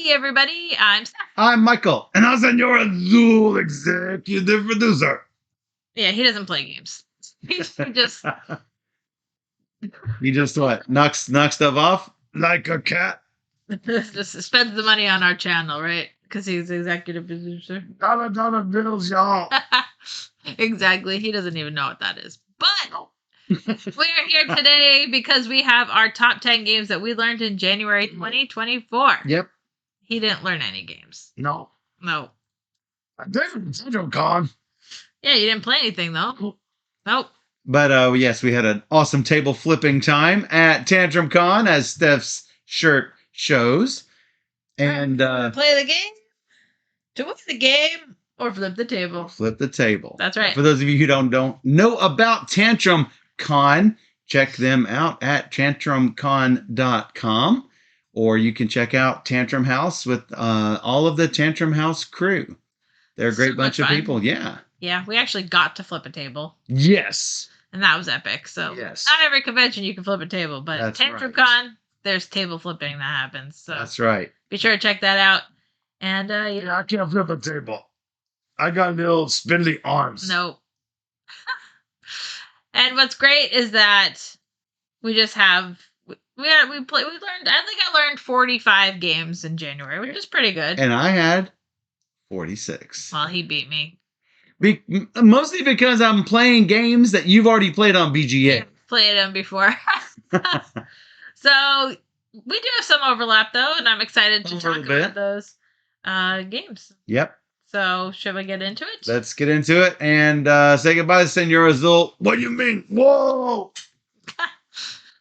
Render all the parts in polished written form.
Hey, everybody. I'm Steph. I'm Michael, and I'm Senor Azul, executive producer. Yeah, he doesn't play games. He's just... He just what? Knocks stuff off? Like a cat. just spends the money on our channel, right? Because he's executive producer. Dollar bills, y'all. Exactly. He doesn't even know what that is. But we're here today because we have our top 10 games that we learned in January 2024. Yep. He didn't learn any games. No. No. I didn't. Central Con. Yeah, you didn't play anything, though. Nope. But yes, we had an awesome table flipping time at Tantrum Con, as Steph's shirt shows. And play the game, to win the game, or flip the table. Flip the table. That's right. For those of you who don't know about Tantrum Con, check them out at tantrumcon.com, or you can check out Tantrum House with all of the Tantrum House crew. They're a great bunch of people. Yeah. Yeah, we actually got to flip a table. Yes. And that was epic. So yes. Not every convention you can flip a table, but at Tantrum Con, there's table flipping that happens. So that's right. Be sure to check that out. And yeah, I can't flip a table. I got little spindly arms. Nope. And what's great is that we just have we learned. I think I learned 45 games in January, which is pretty good. And I had 46. Well, he beat me. Mostly because I'm playing games that you've already played on BGA. You've played them before. So we do have some overlap, though, and I'm excited to talk about those games. Yep. So should we get into it? Let's get into it and say goodbye to Senor Azul. What do you mean? Whoa!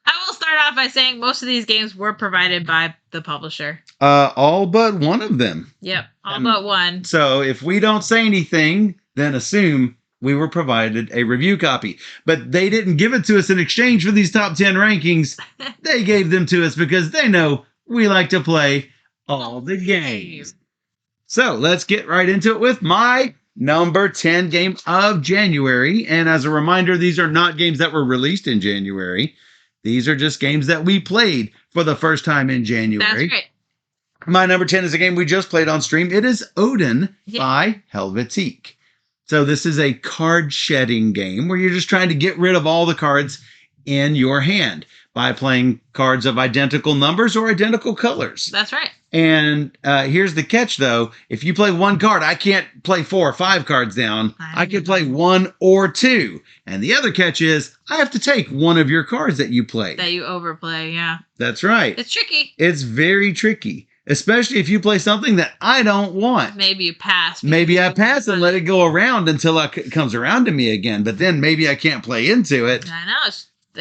I will start off by saying most of these games were provided by the publisher. All but one of them. Yep, all but one. So if we don't say anything, then assume we were provided a review copy. But they didn't give it to us in exchange for these top 10 rankings. They gave them to us because they know we like to play all the games. So let's get right into it with my number 10 game of January. And as a reminder, these are not games that were released in January. These are just games that we played for the first time in January. That's right. My number 10 is a game we just played on stream. It is Odin by Helvetique. So this is a card shedding game where you're just trying to get rid of all the cards in your hand by playing cards of identical numbers or identical colors. That's right. And here's the catch, though. If you play one card, I can't play 4 or 5 cards down. I can play 1 or 2. And the other catch is I have to take one of your cards that you play. That you overplay, yeah. That's right. It's tricky. It's very tricky. Especially if you play something that I don't want. Maybe you pass. Maybe I pass and let it go around until it comes around to me again. But then maybe I can't play into it. I know.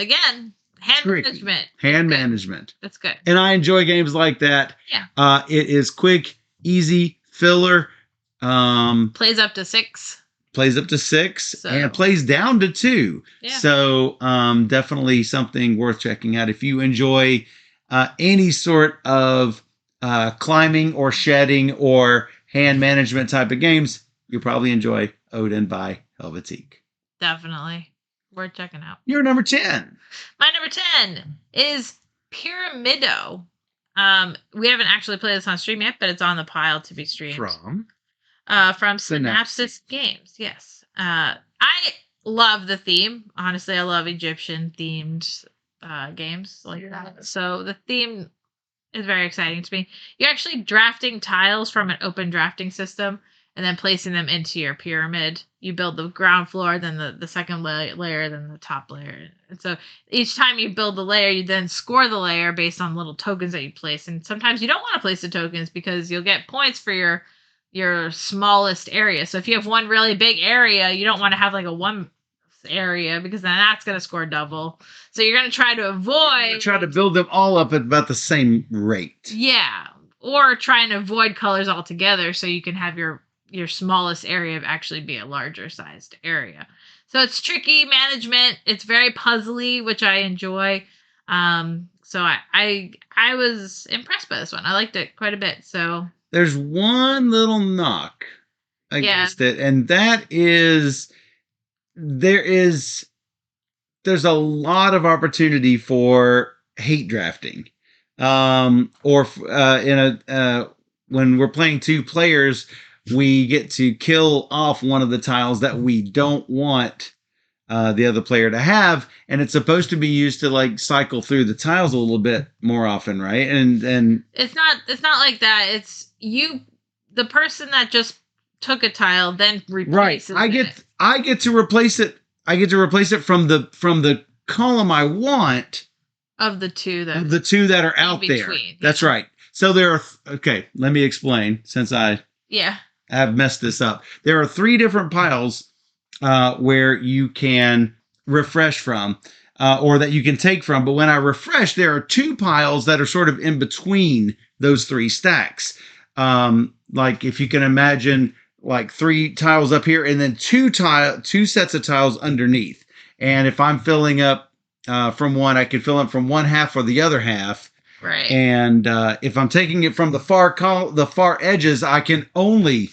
Again, hand management. Hand management. That's good. And I enjoy games like that. Yeah. It is quick, easy, filler. Plays up to 6. Plays up to 6 and plays down to 2. Yeah. So definitely something worth checking out. If you enjoy any sort of climbing or shedding or hand management type of games, you'll probably enjoy Odin by Helvetique. Definitely. Worth checking out. Your number 10. My number 10 is Pyramido. We haven't actually played this on stream yet, but it's on the pile to be streamed. From Synapsis Games, yes. I love the theme. Honestly, I love Egyptian-themed games like that. So the theme is very exciting to me. You're actually drafting tiles from an open drafting system and then placing them into your pyramid. You build the ground floor, then the second layer, then the top layer. And so each time you build the layer, you then score the layer based on little tokens that you place. And sometimes you don't want to place the tokens because you'll get points for your smallest area. So if you have one really big area, you don't want to have like a one area because then that's going to score double. So you're going to try to avoid... Try to build them all up at about the same rate. Yeah. Or try and avoid colors altogether so you can have your smallest area actually be a larger sized area. So it's tricky management. It's very puzzly, which I enjoy. So I was impressed by this one. I liked it quite a bit. So there's one little knock against it, and that is there's a lot of opportunity for hate drafting, or in a when we're playing 2 players, we get to kill off one of the tiles that we don't want the other player to have, and it's supposed to be used to like cycle through the tiles a little bit more often, right? And it's not like that. It's the person that just took a tile then replaces it. I get to replace it. I get to replace it from the column I want of the two that are out there. Yeah. That's right. So there are okay. Let me explain since I have messed this up. There are 3 different piles where you can refresh from, or that you can take from. But when I refresh, there are 2 piles that are sort of in between those 3 stacks. Like if you can imagine, like 3 tiles up here, and then 2 sets of tiles underneath. And if I'm filling up from one, I can fill up from one half or the other half. Right. And if I'm taking it from the far edges, I can only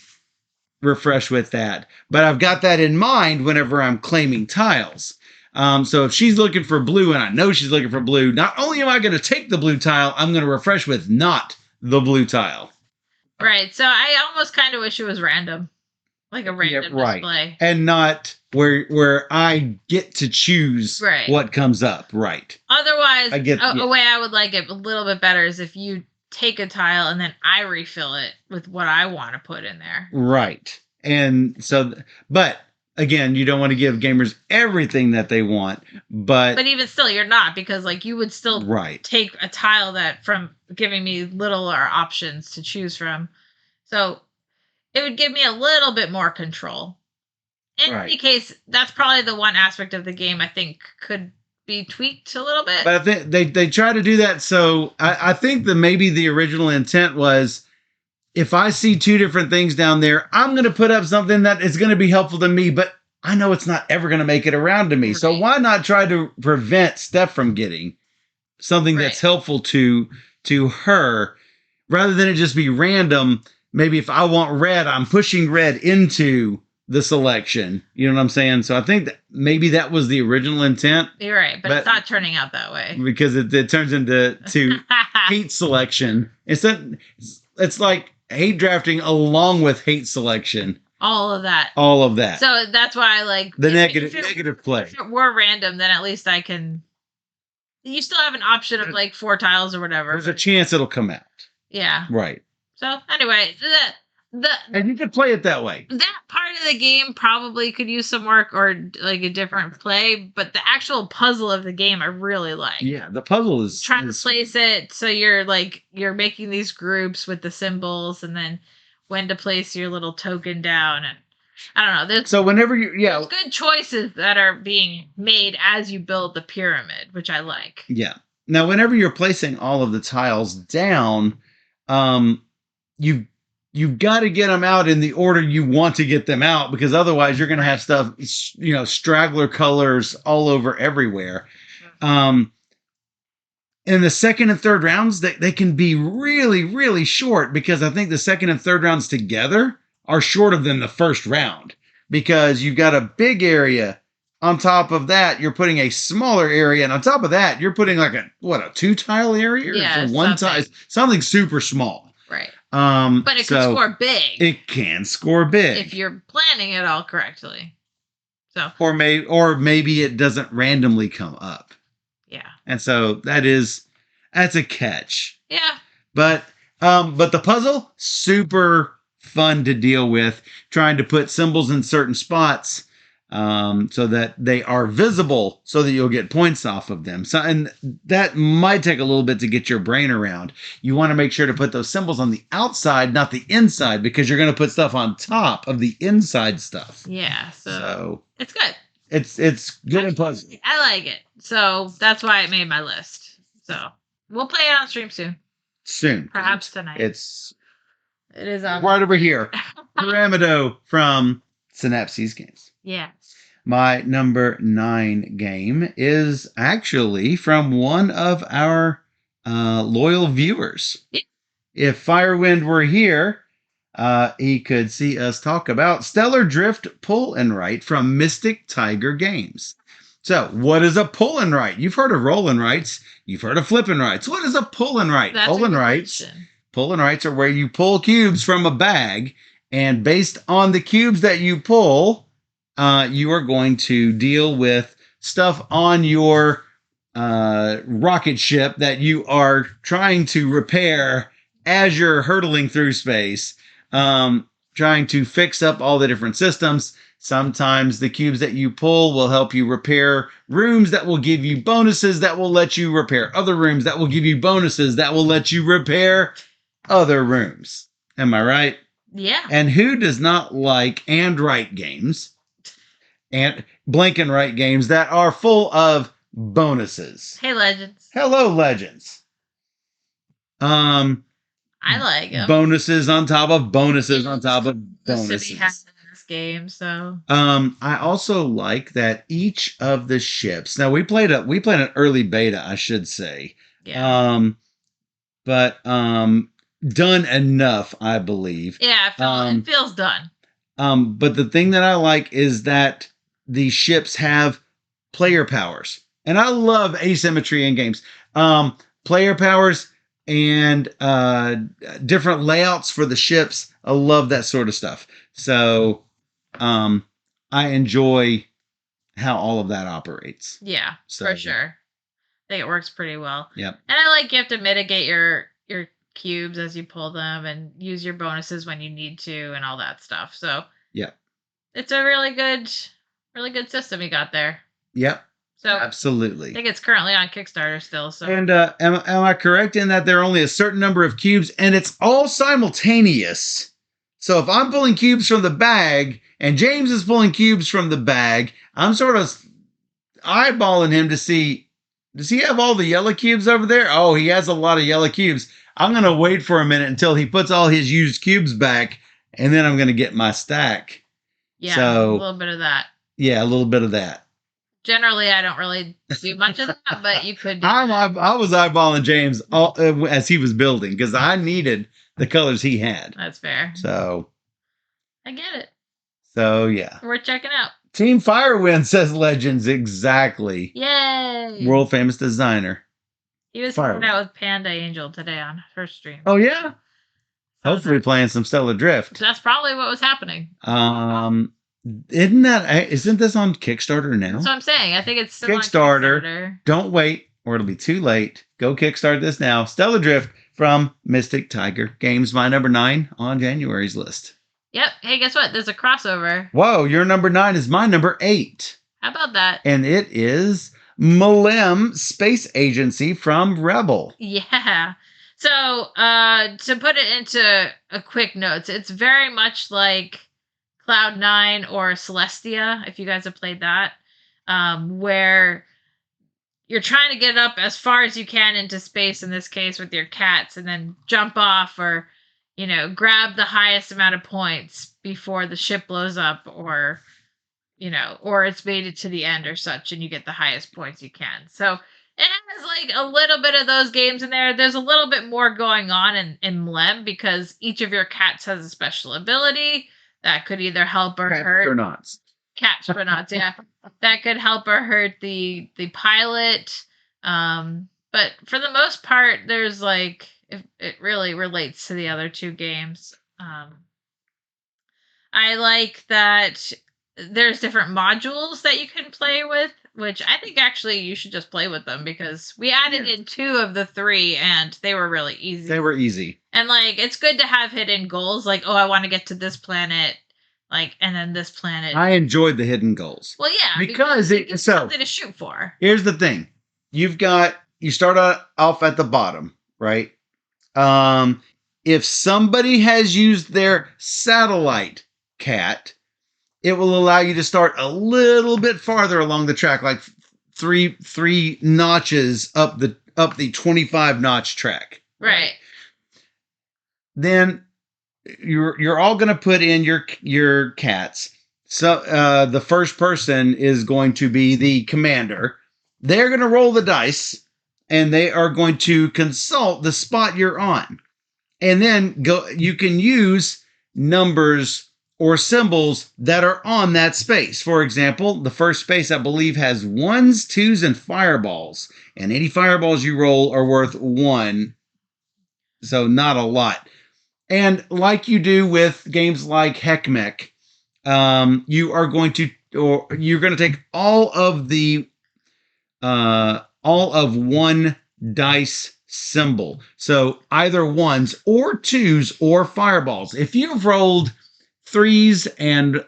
refresh with that. But I've got that in mind whenever I'm claiming tiles. So if she's looking for blue, and I know she's looking for blue, not only am I going to take the blue tile, I'm going to refresh with not the blue tile. Right. So I almost kind of wish it was random. Like a random display. And not where I get to choose what comes up. Right. Otherwise, a way I would like it a little bit better is if you take a tile and then I refill it with what I want to put in there. Right. And so, but again, you don't want to give gamers everything that they want, but even still, you're not, because like you would still take a tile that from giving me littler options to choose from. So it would give me a little bit more control. In any case, that's probably the one aspect of the game I think could be tweaked a little bit. But I think they try to do that. So I think that maybe the original intent was, if I see 2 different things down there, I'm going to put up something that is going to be helpful to me, but I know it's not ever going to make it around to me. Right. So why not try to prevent Steph from getting something that's helpful to her, rather than it just be random. Maybe if I want red, I'm pushing red into the selection. You know what I'm saying? So I think that maybe that was the original intent. You're right, but it's not turning out that way. Because it turns into hate selection. It's like hate drafting along with hate selection. All of that. So that's why I like the negative play. If it were random, then at least I can. You still have an option of like 4 tiles or whatever. There's a chance it'll come out. Yeah. Right. So anyway, and you could play it that way. That part of the game probably could use some work or like a different play, but the actual puzzle of the game I really like. Yeah, the puzzle is trying to place it so you're making these groups with the symbols, and then when to place your little token down, and I don't know. There's good choices that are being made as you build the pyramid, which I like. Yeah. Now, whenever you're placing all of the tiles down, you've got to get them out in the order you want to get them out, because otherwise you're going to have stuff, straggler colors all over everywhere. In the second and third rounds, they can be really, really short, because I think the second and third rounds together are shorter than the first round, because you've got a big area. On top of that, you're putting a smaller area, and on top of that, you're putting like a 2-tile area? Yeah, one tile, something super small. Right. But it can score big. It can score big if you're planning it all correctly. So or maybe it doesn't randomly come up. Yeah. And so that's a catch. Yeah. But the puzzle, super fun to deal with, trying to put symbols in certain spots so that they are visible, so that you'll get points off of them. So, and that might take a little bit to get your brain around. You want to make sure to put those symbols on the outside, not the inside, because you're going to put stuff on top of the inside stuff. Yeah. So it's good. It's good and pleasant. I like it. So that's why it made my list. So we'll play it on stream soon. Perhaps tonight. It is right over here. Pyramido from Synapses Games. Yeah. My number 9 game is actually from one of our loyal viewers. Yeah. If Firewind were here, he could see us talk about Stellar Drift Pull and Write from Mystic Tiger Games. So, what is a pull and write? You've heard of roll and writes. You've heard of flip and writes. What is a pull and write? Pull and writes pull and writes are where you pull cubes from a bag, and based on the cubes that you pull, you are going to deal with stuff on your rocket ship that you are trying to repair as you're hurtling through space, trying to fix up all the different systems. Sometimes the cubes that you pull will help you repair rooms that will give you bonuses that will let you repair other rooms that will give you bonuses that will let you repair other rooms. Am I right? Yeah. And who does not like and write games and blank and write games that are full of bonuses? Hey, Legends. Hello, Legends. I like them. Bonuses on top of bonuses on top of bonuses. In this game, so. I also like that each of the ships. Now we played an early beta, I should say. Yeah. But done enough, I believe. Yeah, it feels done. But the thing that I like is that the ships have player powers. And I love asymmetry in games. Player powers and different layouts for the ships. I love that sort of stuff. So I enjoy how all of that operates. Yeah, for sure. I think it works pretty well. Yep. And I like you have to mitigate your cubes as you pull them and use your bonuses when you need to and all that stuff. So yeah, it's a really good system you got there. Yep. So absolutely. I think it's currently on Kickstarter still. So and am I correct in that there are only a certain number of cubes and it's all simultaneous? So if I'm pulling cubes from the bag and James is pulling cubes from the bag, I'm sort of eyeballing him to see, does he have all the yellow cubes over there? Oh, he has a lot of yellow cubes. I'm going to wait for a minute until he puts all his used cubes back, and then I'm going to get my stack. Yeah, so, a little bit of that. Yeah, a little bit of that. Generally, I don't really do much of that, but you could. I was eyeballing James as he was building because I needed the colors he had. That's fair. So. I get it. So, yeah. We're checking out. Team Firewin says Legends. Exactly. Yay. World famous designer. He was hanging out with Panda Angel today on her stream. Oh, yeah? Hopefully playing some Stellar Drift. So that's probably what was happening. Isn't this on Kickstarter now? That's what I'm saying. I think it's still Kickstarter. On Kickstarter. Don't wait or it'll be too late. Go Kickstart this now. Stellar Drift from Mystic Tiger Games, my number 9 on January's list. Yep. Hey, guess what? There's a crossover. Whoa, your number 9 is my number 8. How about that? And it is Mlem Space Agency from Rebel. Yeah. So, to put it into a quick notes, it's very much like Cloud9 or Celestia, if you guys have played that, where you're trying to get up as far as you can into space, in this case with your cats, and then jump off or, grab the highest amount of points before the ship blows up or it's made it to the end or such, and you get the highest points you can. So it has like a little bit of those games in there. There's a little bit more going on in Mlem because each of your cats has a special ability that could either help or hurt. Catronauts, yeah. That could help or hurt the pilot. But for the most part, there's like, it really relates to the other two games. I like that there's different modules that you can play with, which I think actually you should just play with them because we added in 2 of the 3 and they were really easy. They were easy. And like, it's good to have hidden goals. Like, oh, I want to get to this planet. Like, and then this planet. I enjoyed the hidden goals. Well, yeah. Because it's something to shoot for. Here's the thing. You start off at the bottom, right? If somebody has used their satellite cat, it will allow you to start a little bit farther along the track, like three notches up the 25 notch track. Right. Then you're all going to put in your cats. So the first person is going to be the commander. They're going to roll the dice and they are going to consult the spot you're on. And then you can use numbers or symbols that are on that space. For example, the first space, I believe, has 1s, 2s, and fireballs. And any fireballs you roll are worth 1. So not a lot. And like you do with games like Heckmech, you're going to take all of one dice symbol. So either ones or twos or fireballs. If you've rolled threes and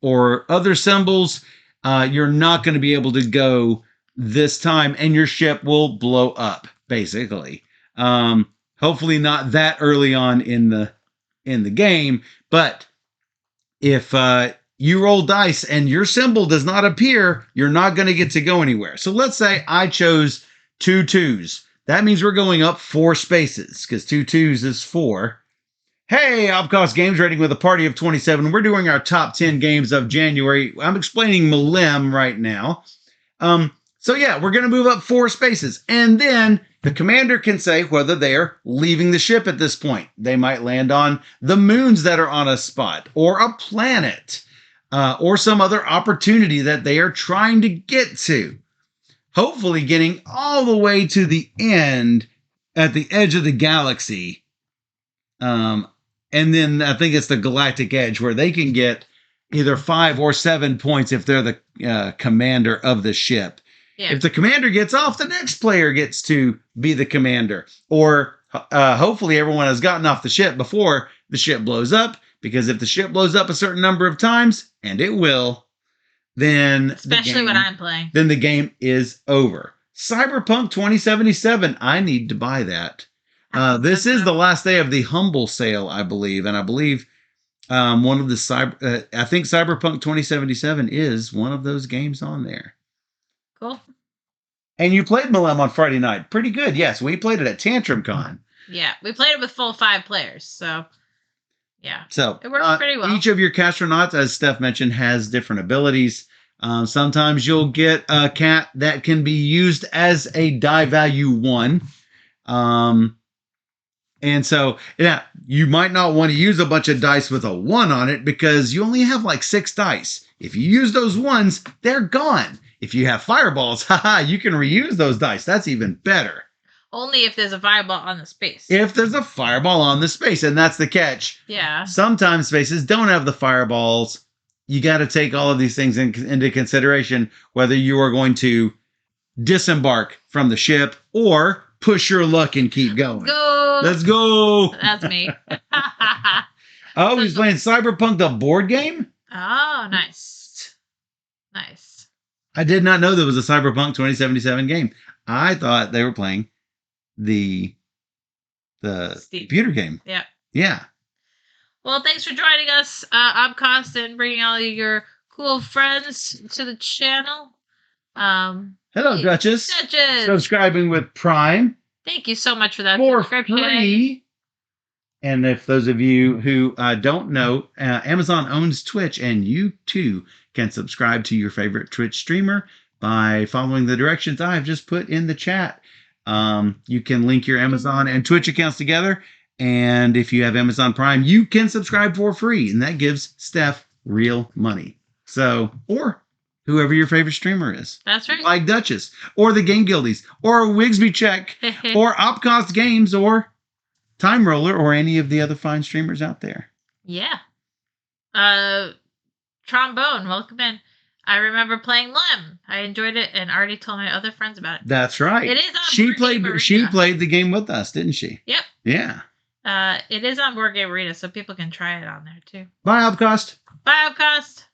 or other symbols, you're not going to be able to go this time, and your ship will blow up, basically. Hopefully not that early on in the game, but if you roll dice and your symbol does not appear, you're not going to get to go anywhere. So let's say I chose 2 twos. That means we're going up 4 spaces, because 2 twos is 4. Hey, Opcost Games Rating with a party of 27. We're doing our top 10 games of January. I'm explaining Mlem right now. So yeah, we're going to move up 4 spaces. And then the commander can say whether they are leaving the ship at this point. They might land on the moons that are on a spot, or a planet, or some other opportunity that they are trying to get to. Hopefully getting all the way to the end at the edge of the galaxy. And then I think it's the galactic edge where they can get either 5 or 7 points if they're the commander of the ship. Yeah. If the commander gets off, the next player gets to be the commander. Or hopefully everyone has gotten off the ship before the ship blows up, because if the ship blows up a certain number of times, and it will, then especially when I'm playing, then the game is over. Cyberpunk 2077. I need to buy that. This is the last day of the Humble sale, I believe, and I believe one of the I think Cyberpunk 2077 is one of those games on there. Cool. And you played Mlem on Friday night. Pretty good. Yes, we played it at Tantrum Con. Yeah, we played it with full 5 players. So, yeah. So it worked pretty well. Each of your castronauts, as Steph mentioned, has different abilities. Sometimes you'll get a cat that can be used as a die value 1. And so, yeah, you might not want to use a bunch of dice with a 1 on it, because you only have like 6 dice. If you use those 1s, they're gone. If you have fireballs, you can reuse those dice. That's even better. Only if there's a fireball on the space. If there's a fireball on the space, and that's the catch. Yeah. Sometimes spaces don't have the fireballs. You got to take all of these things into consideration, whether you are going to disembark from the ship or push your luck and keep going. Let's go. That's me. Oh, he's playing Cyberpunk, the board game? Oh, nice. Nice. I did not know there was a Cyberpunk 2077 game. I thought they were playing the computer game. Yeah. Yeah. Well, thanks for joining us, Opcost, and bringing all your cool friends to the channel. Hello, Duchess. Duchess. Subscribing with Prime. Thank you so much for that for subscription. Free. And if those of you who don't know, Amazon owns Twitch, and you too can subscribe to your favorite Twitch streamer by following the directions I've just put in the chat. You can link your Amazon and Twitch accounts together, and if you have Amazon Prime, you can subscribe for free, and that gives Steph real money. So, or whoever your favorite streamer is. That's right. Like Duchess, or the Game Guildies, or Wigsby Check, or Opcost Games, or Time Roller, or any of the other fine streamers out there. Yeah. Trombone, welcome in. I remember playing Mlem. I enjoyed it and already told my other friends about it. That's right. It is on she Board played. Game Arena. She played the game with us, didn't she? Yep. Yeah. It is on Board Game Arena, so people can try it on there too. Bye, Opcost. Bye, Opcost.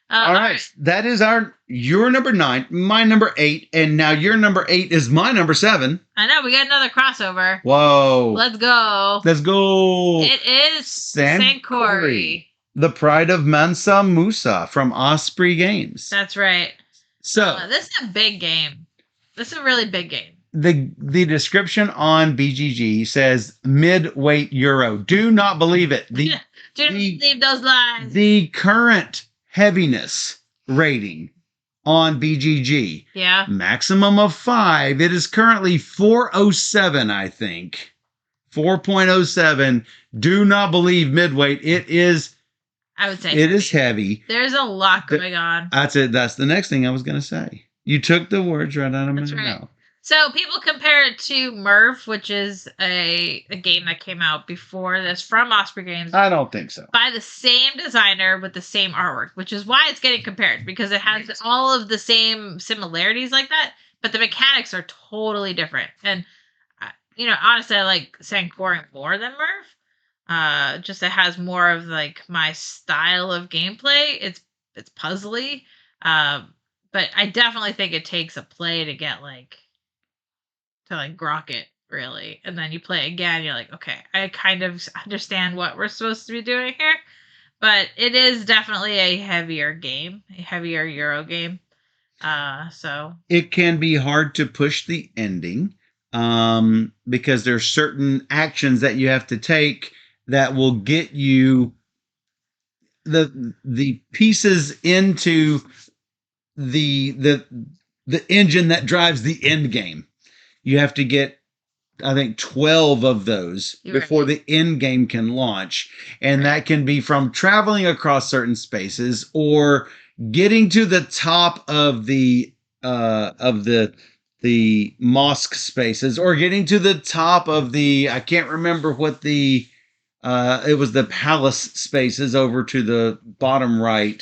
All right. That is your number 9, my number 8, and now your number 8 is my number 7. I know, we got another crossover. Whoa. Let's go. Let's go. It is Sankoré. The Pride of Mansa Musa from Osprey Games. That's right. So this is a big game. This is a really big game. The description on BGG says mid-weight Euro. Do not believe it. Do not believe those lies. The current heaviness rating on BGG. Yeah. Maximum of 5. It is currently 407, I think. 4.07. Do not believe midweight. It is. I would say it is heavy. There's a lot going on. That's it. That's the next thing I was going to say. You took the words right out of my mouth. So people compare it to Merv, which is a game that came out before this from Osprey Games I don't think so. by the same designer with the same artwork, which is why it's getting compared because it has all of the same similarities like that, but the mechanics are totally different. And honestly, I like Sankoré more than Merv. Just it has more of like my style of gameplay. It's puzzly, but I definitely think it takes a play to get grok it really, and then you play again. You're like, okay, I kind of understand what we're supposed to be doing here, but it is definitely a heavier game, a heavier Euro game. So it can be hard to push the ending because there's certain actions that you have to take that will get you the pieces into the engine that drives the end game. You have to get, I think, 12 of those before the end game can launch. And that can be from traveling across certain spaces or getting to the top of the mosque spaces or getting to the top of I can't remember what it was the palace spaces over to the bottom right.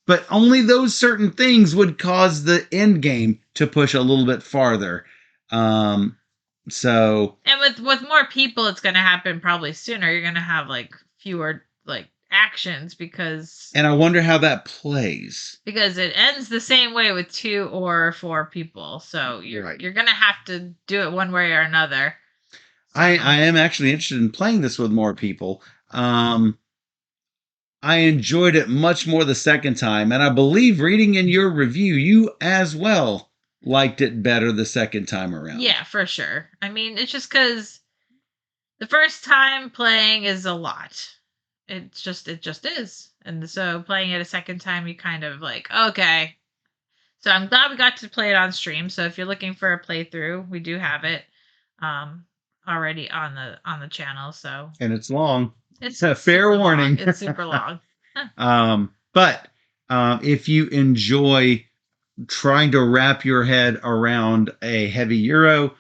But only those certain things would cause the end game to push a little bit farther. So and with more people, it's going to happen probably sooner. You're going to have fewer actions because. And I wonder how that plays because it ends the same way with 2 or 4 people. So you're going to have to do it one way or another. I am actually interested in playing this with more people. I enjoyed it much more the second time, and I believe reading in your review, you as well liked it better the second time around. Yeah, for sure. I mean, it's just because the first time playing is a lot. It just is. And so playing it a second time, you kind of okay. So I'm glad we got to play it on stream. So if you're looking for a playthrough, we do have it already on the channel. So and it's long. It's a fair warning. It's super long. But if you enjoy trying to wrap your head around a heavy Euro,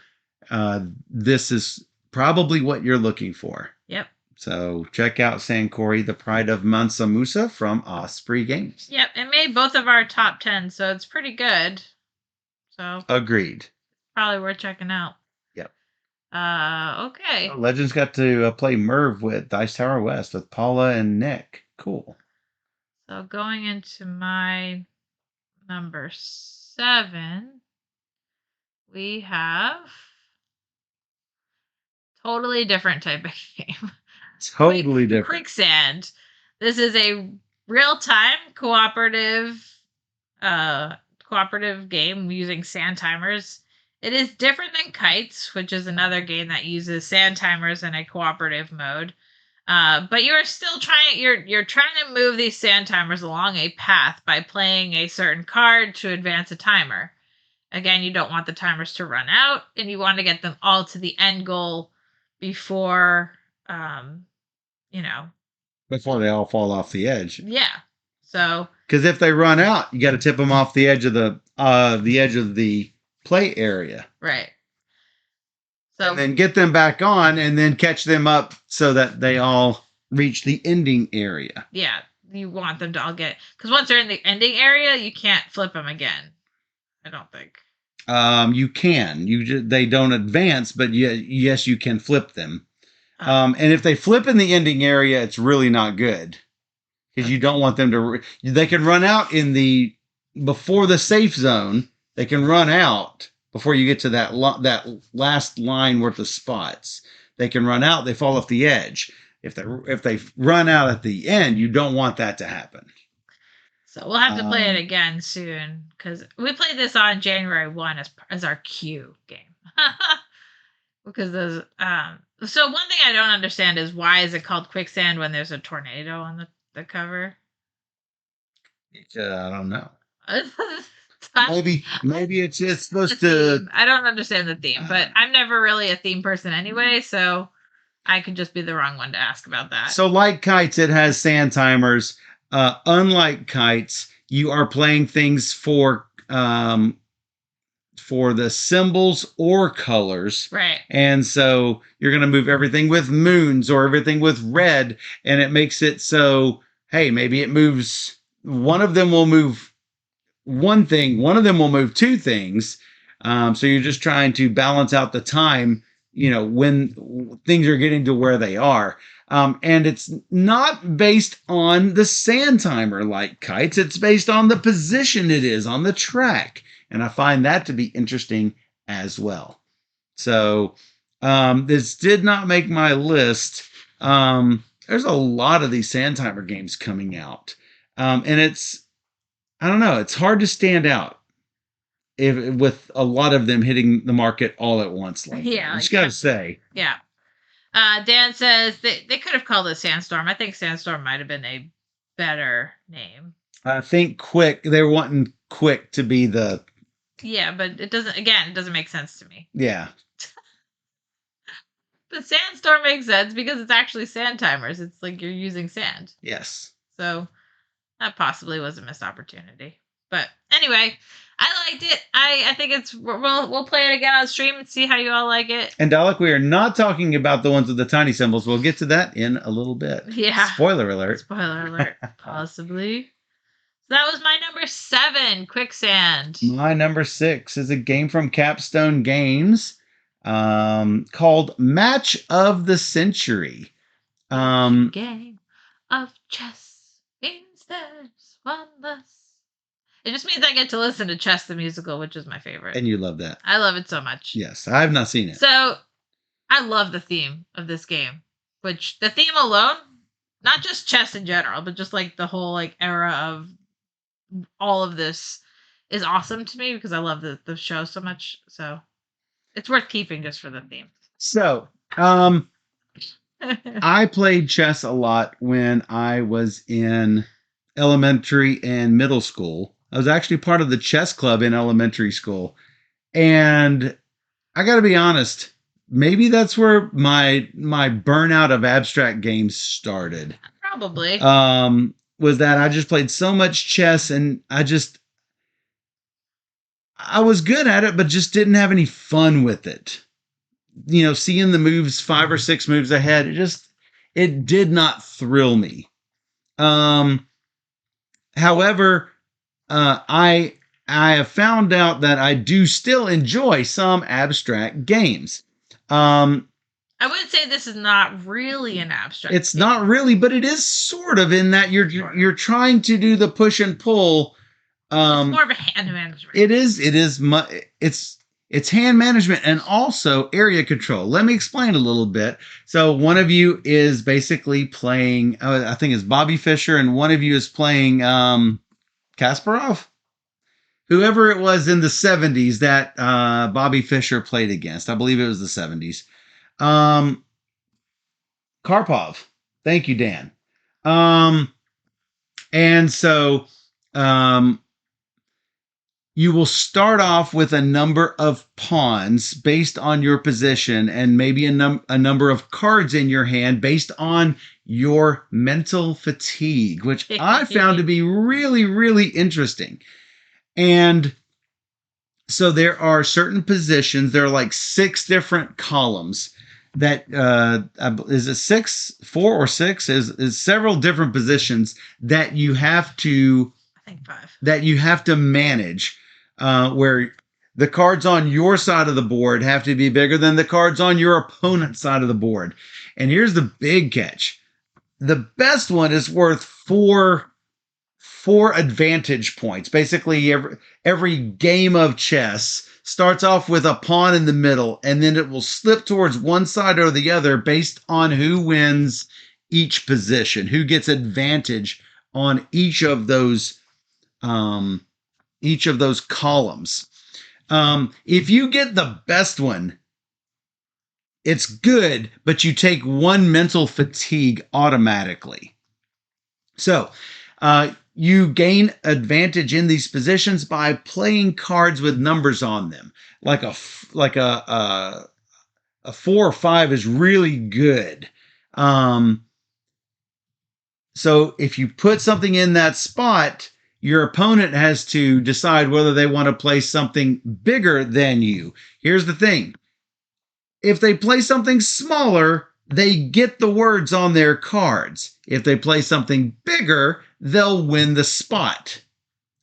this is probably what you're looking for. Yep. So check out Sankoré, the Pride of Mansa Musa from Osprey Games. Yep, it made both of our top 10, so it's pretty good. So agreed. Probably worth checking out. Yep. Okay. Legends got to play Merv with Dice Tower West with Paula and Nick. Cool. So going into my number 7, we have totally different type of game. Totally different. Quicksand. This is a real-time cooperative game using sand timers. It is different than Kites, which is another game that uses sand timers in a cooperative mode. But you are still you're trying to move these sand timers along a path by playing a certain card to advance a timer. Again, you don't want the timers to run out, and you want to get them all to the end goal before before they all fall off the edge. Yeah. So because if they run out, you got to tip them off the edge of the play area. Right. So and then get them back on and then catch them up so that they all reach the ending area. Yeah, you want them to all get, because once they're in the ending area, you can't flip them again. I don't think. You can. They don't advance, but yes, you can flip them. And if they flip in the ending area, it's really not good because you don't want them to. They can run out before the safe zone. They can run out before you get to that last line worth of spots. They can run out. They fall off the edge. If they run out at the end, you don't want that to happen. So we'll have to play it again soon because we played this on January 1 as our Q game. Because those. So one thing I don't understand is why is it called Quicksand when there's a tornado on the cover? I don't know. Maybe it's just supposed to. I don't understand the theme, but I'm never really a theme person anyway, so I could just be the wrong one to ask about that. So like Kites, it has sand timers. Unlike Kites, you are playing things for for the symbols or colors. Right. And so you're going to move everything with moons or everything with red. And it makes it so, hey, maybe it moves, one of them will move one thing, one of them will move two things. So you're just trying to balance out the time, when things are getting to where they are. And it's not based on the sand timer like Kites. It's based on the position it is on the track. And I find that to be interesting as well. So this did not make my list. There's a lot of these sand timer games coming out. And I don't know, it's hard to stand out with a lot of them hitting the market all at once. I just got to say. Yeah. Dan says they could have called it Sandstorm. I think Sandstorm might have been a better name. I think Quick, they're wanting Quick to be the... Yeah, but it doesn't make sense to me. Yeah. But Sandstorm makes sense because it's actually sand timers. It's like you're using sand. Yes. So that possibly was a missed opportunity. But anyway, I liked it. I think we'll play it again on stream and see how you all like it. And Dalek, we are not talking about the ones with the tiny symbols. We'll get to that in a little bit. Yeah. Spoiler alert. Spoiler alert. Possibly. So that was my number 7, Quicksand. My number 6 is a game from Capstone Games called Match of the Century. Game of chess means there's one less. It just means I get to listen to Chess the Musical, which is my favorite. And you love that. I love it so much. Yes, I have not seen it. So, I love the theme of this game. Which, the theme alone, not just chess in general, but just like the whole era of all of this is awesome to me because I love the show so much. So, it's worth keeping just for the theme. So, I played chess a lot when I was in elementary and middle school. I was actually part of the chess club in elementary school. And I got to be honest, maybe that's where my burnout of abstract games started. Probably. Was that I just played so much chess and I was good at it, but just didn't have any fun with it. Seeing the moves 5 or 6 moves ahead, it did not thrill me. However, I have found out that I do still enjoy some abstract games. I would say this is not really an abstract. It's game. Not really, but it is sort of in that you're trying to do the push and pull. It's more of a hand management. It is. It's hand management and also area control. Let me explain a little bit. So one of you is basically playing, I think it's Bobby Fischer, and one of you is playing Kasparov? Whoever it was in the 70s that Bobby Fischer played against. I believe it was the 70s. Karpov. Thank you, Dan. And so... you will start off with a number of pawns based on your position and maybe a number of cards in your hand based on your mental fatigue, which I found to be really, really interesting. And so there are certain positions. There are like 6 different columns that, is it 6, 4 or 6? Is several different positions that you have to, I think 5. That you have to manage. Where the cards on your side of the board have to be bigger than the cards on your opponent's side of the board. And here's the big catch. The best one is worth 4 advantage points. Basically, every game of chess starts off with a pawn in the middle, and then it will slip towards one side or the other based on who wins each position, who gets advantage on each of those columns. If you get the best one, it's good, but you take 1 mental fatigue automatically. So, you gain advantage in these positions by playing cards with numbers on them. Like a 4 or 5 is really good. So if you put something in that spot, your opponent has to decide whether they want to play something bigger than you. Here's the thing. If they play something smaller, they get the words on their cards. If they play something bigger, they'll win the spot.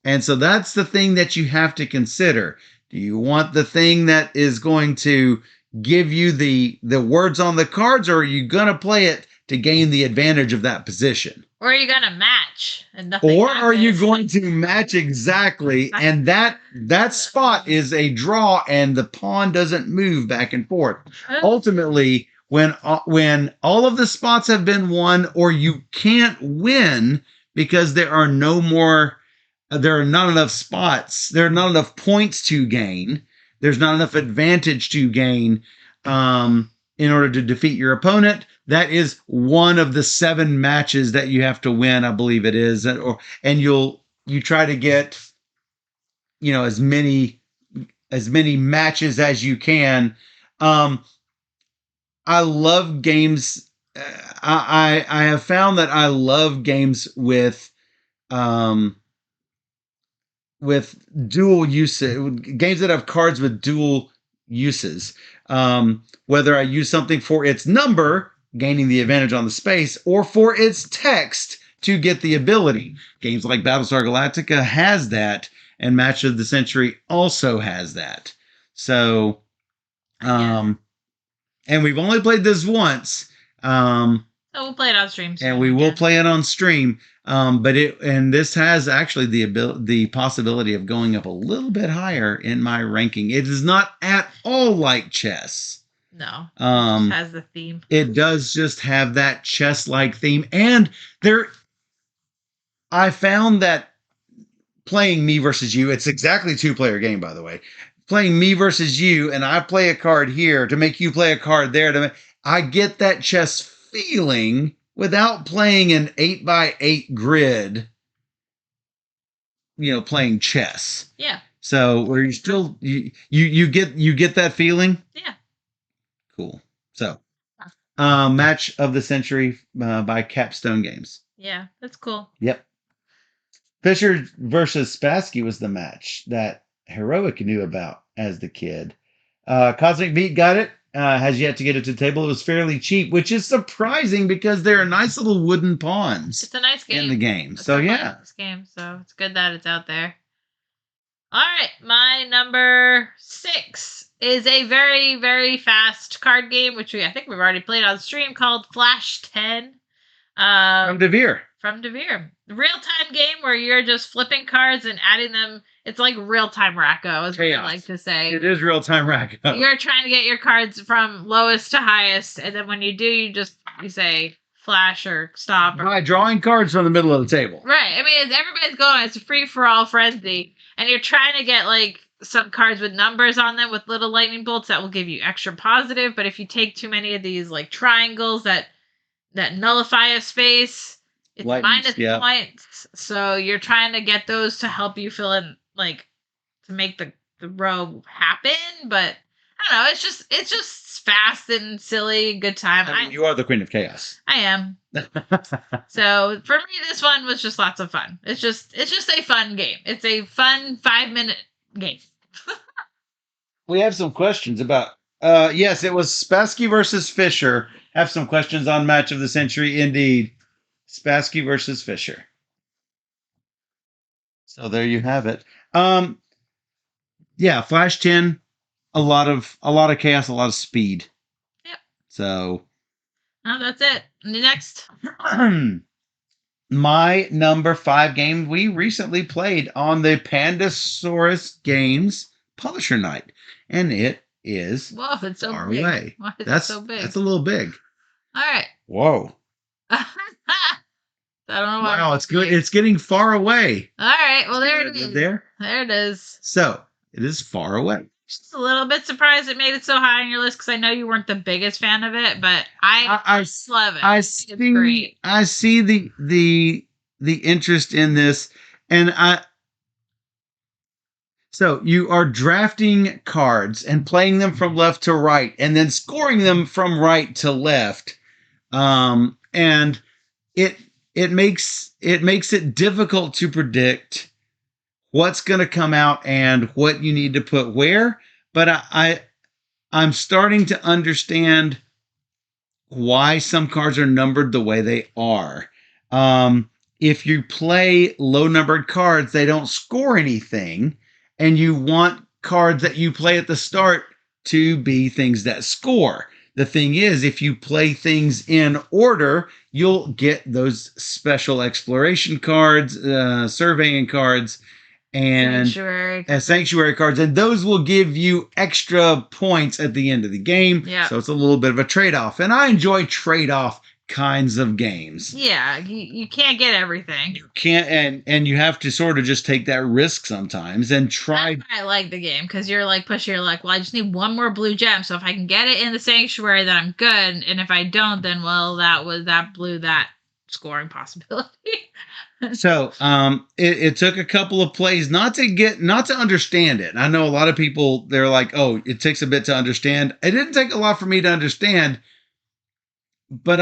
And so that's the thing that you have to consider. Do you want the thing that is going to give you the words on the cards, or are you going to play it to gain the advantage of that position? Or are you going to match? And nothing or happens? are you going to match exactly? And that spot is a draw, and the pawn doesn't move back and forth. Ultimately, when all of the spots have been won, or you can't win because there are not enough spots, there are not enough points to gain, there's not enough advantage to gain in order to defeat your opponent. That is one of the 7 matches that you have to win, I believe it is. And you try to get, as many matches as you can. I love games. I have found that I love games with dual uses, games that have cards with dual uses. Whether I use something for its number, gaining the advantage on the space, or for its text to get the ability. Games like Battlestar Galactica has that, and Match of the Century also has that. So, and we've only played this once. So we'll play it on stream soon, and we will play it on stream. But this has actually the possibility of going up a little bit higher in my ranking. It is not at all like chess. No. It has the theme. It does just have that chess-like theme. And I found that playing me versus you, it's exactly a 2-player game, by the way. Playing me versus you, and I play a card here to make you play a card there. I get that chess feeling without playing an 8x8 grid, playing chess. Yeah. So where you still you get that feeling? Yeah. Cool. So Match of the Century by Capstone Games. Yeah, that's cool. Yep. Fisher versus Spassky was the match that Heroic knew about as the kid. Cosmic Beat got it. Has yet to get it to the table. It was fairly cheap, which is surprising because they're nice little wooden pawns. It's a nice game in the game. It's so a yeah, nice game. So it's good that it's out there. All right, my number 6 is a very, very fast card game, which I think we've already played on stream, called Flash 10. From DeVere. From DeVere. Real-time game where you're just flipping cards and adding them. It's like real-time Racco, is what I like to say. It is real-time Racco. You're trying to get your cards from lowest to highest, and then when you do, you say flash or stop. By drawing cards from the middle of the table. Right. I mean, everybody's going. It's a free-for-all frenzy, and you're trying to get, some cards with numbers on them with little lightning bolts that will give you extra positive, but if you take too many of these, triangles that nullify a space, it's minus points. So you're trying to get those to help you fill in, to make the row happen. But I don't know. It's just fast and silly, good time. I mean, you are the Queen of Chaos. I am. So for me, this one was just lots of fun. It's just a fun game. It's a fun 5-minute game. We have some questions about. Yes, it was Spassky versus Fisher. Have some questions on Match of the Century, indeed. Spassky versus Fisher. So there you have it. Yeah, Flash 10, a lot of chaos, a lot of speed. Yep. So. Oh, that's it. Next. My number 5 game we recently played on the Pandasaurus Games Publisher Night, and it is Whoa, it's so Faraway. Why is That's it so big? That's a little big. All right. Whoa. I don't know why. Wow, it's good. It's getting far away. All right. Well, there it is. There it is. So it is far away. Just a little bit surprised it made it so high on your list because I know you weren't the biggest fan of it, but I love it. I see the interest in this, and so you are drafting cards and playing them from left to right, and then scoring them from right to left, and it makes it difficult to predict what's going to come out and what you need to put where. But I'm starting to understand why some cards are numbered the way they are. If you play low numbered cards, they don't score anything, and you want cards that you play at the start to be things that score. The thing is, if you play things in order, you'll get those special exploration cards, surveying cards, and sanctuary cards, and those will give you extra points at the end of the game. Yeah. So it's a little bit of a trade-off, and I enjoy trade-off kinds of games. Yeah, you can't get everything. You can't, and you have to sort of just take that risk sometimes and try. That's why I like the game, because you're like pushing. You're like, well, I just need one more blue gem, so if I can get it in the sanctuary, then I'm good, and if I don't, then well, that blew that scoring possibility. So it took a couple of plays not to understand it. I know a lot of people, they're like, oh, it takes a bit to understand. It didn't take a lot for me to understand, but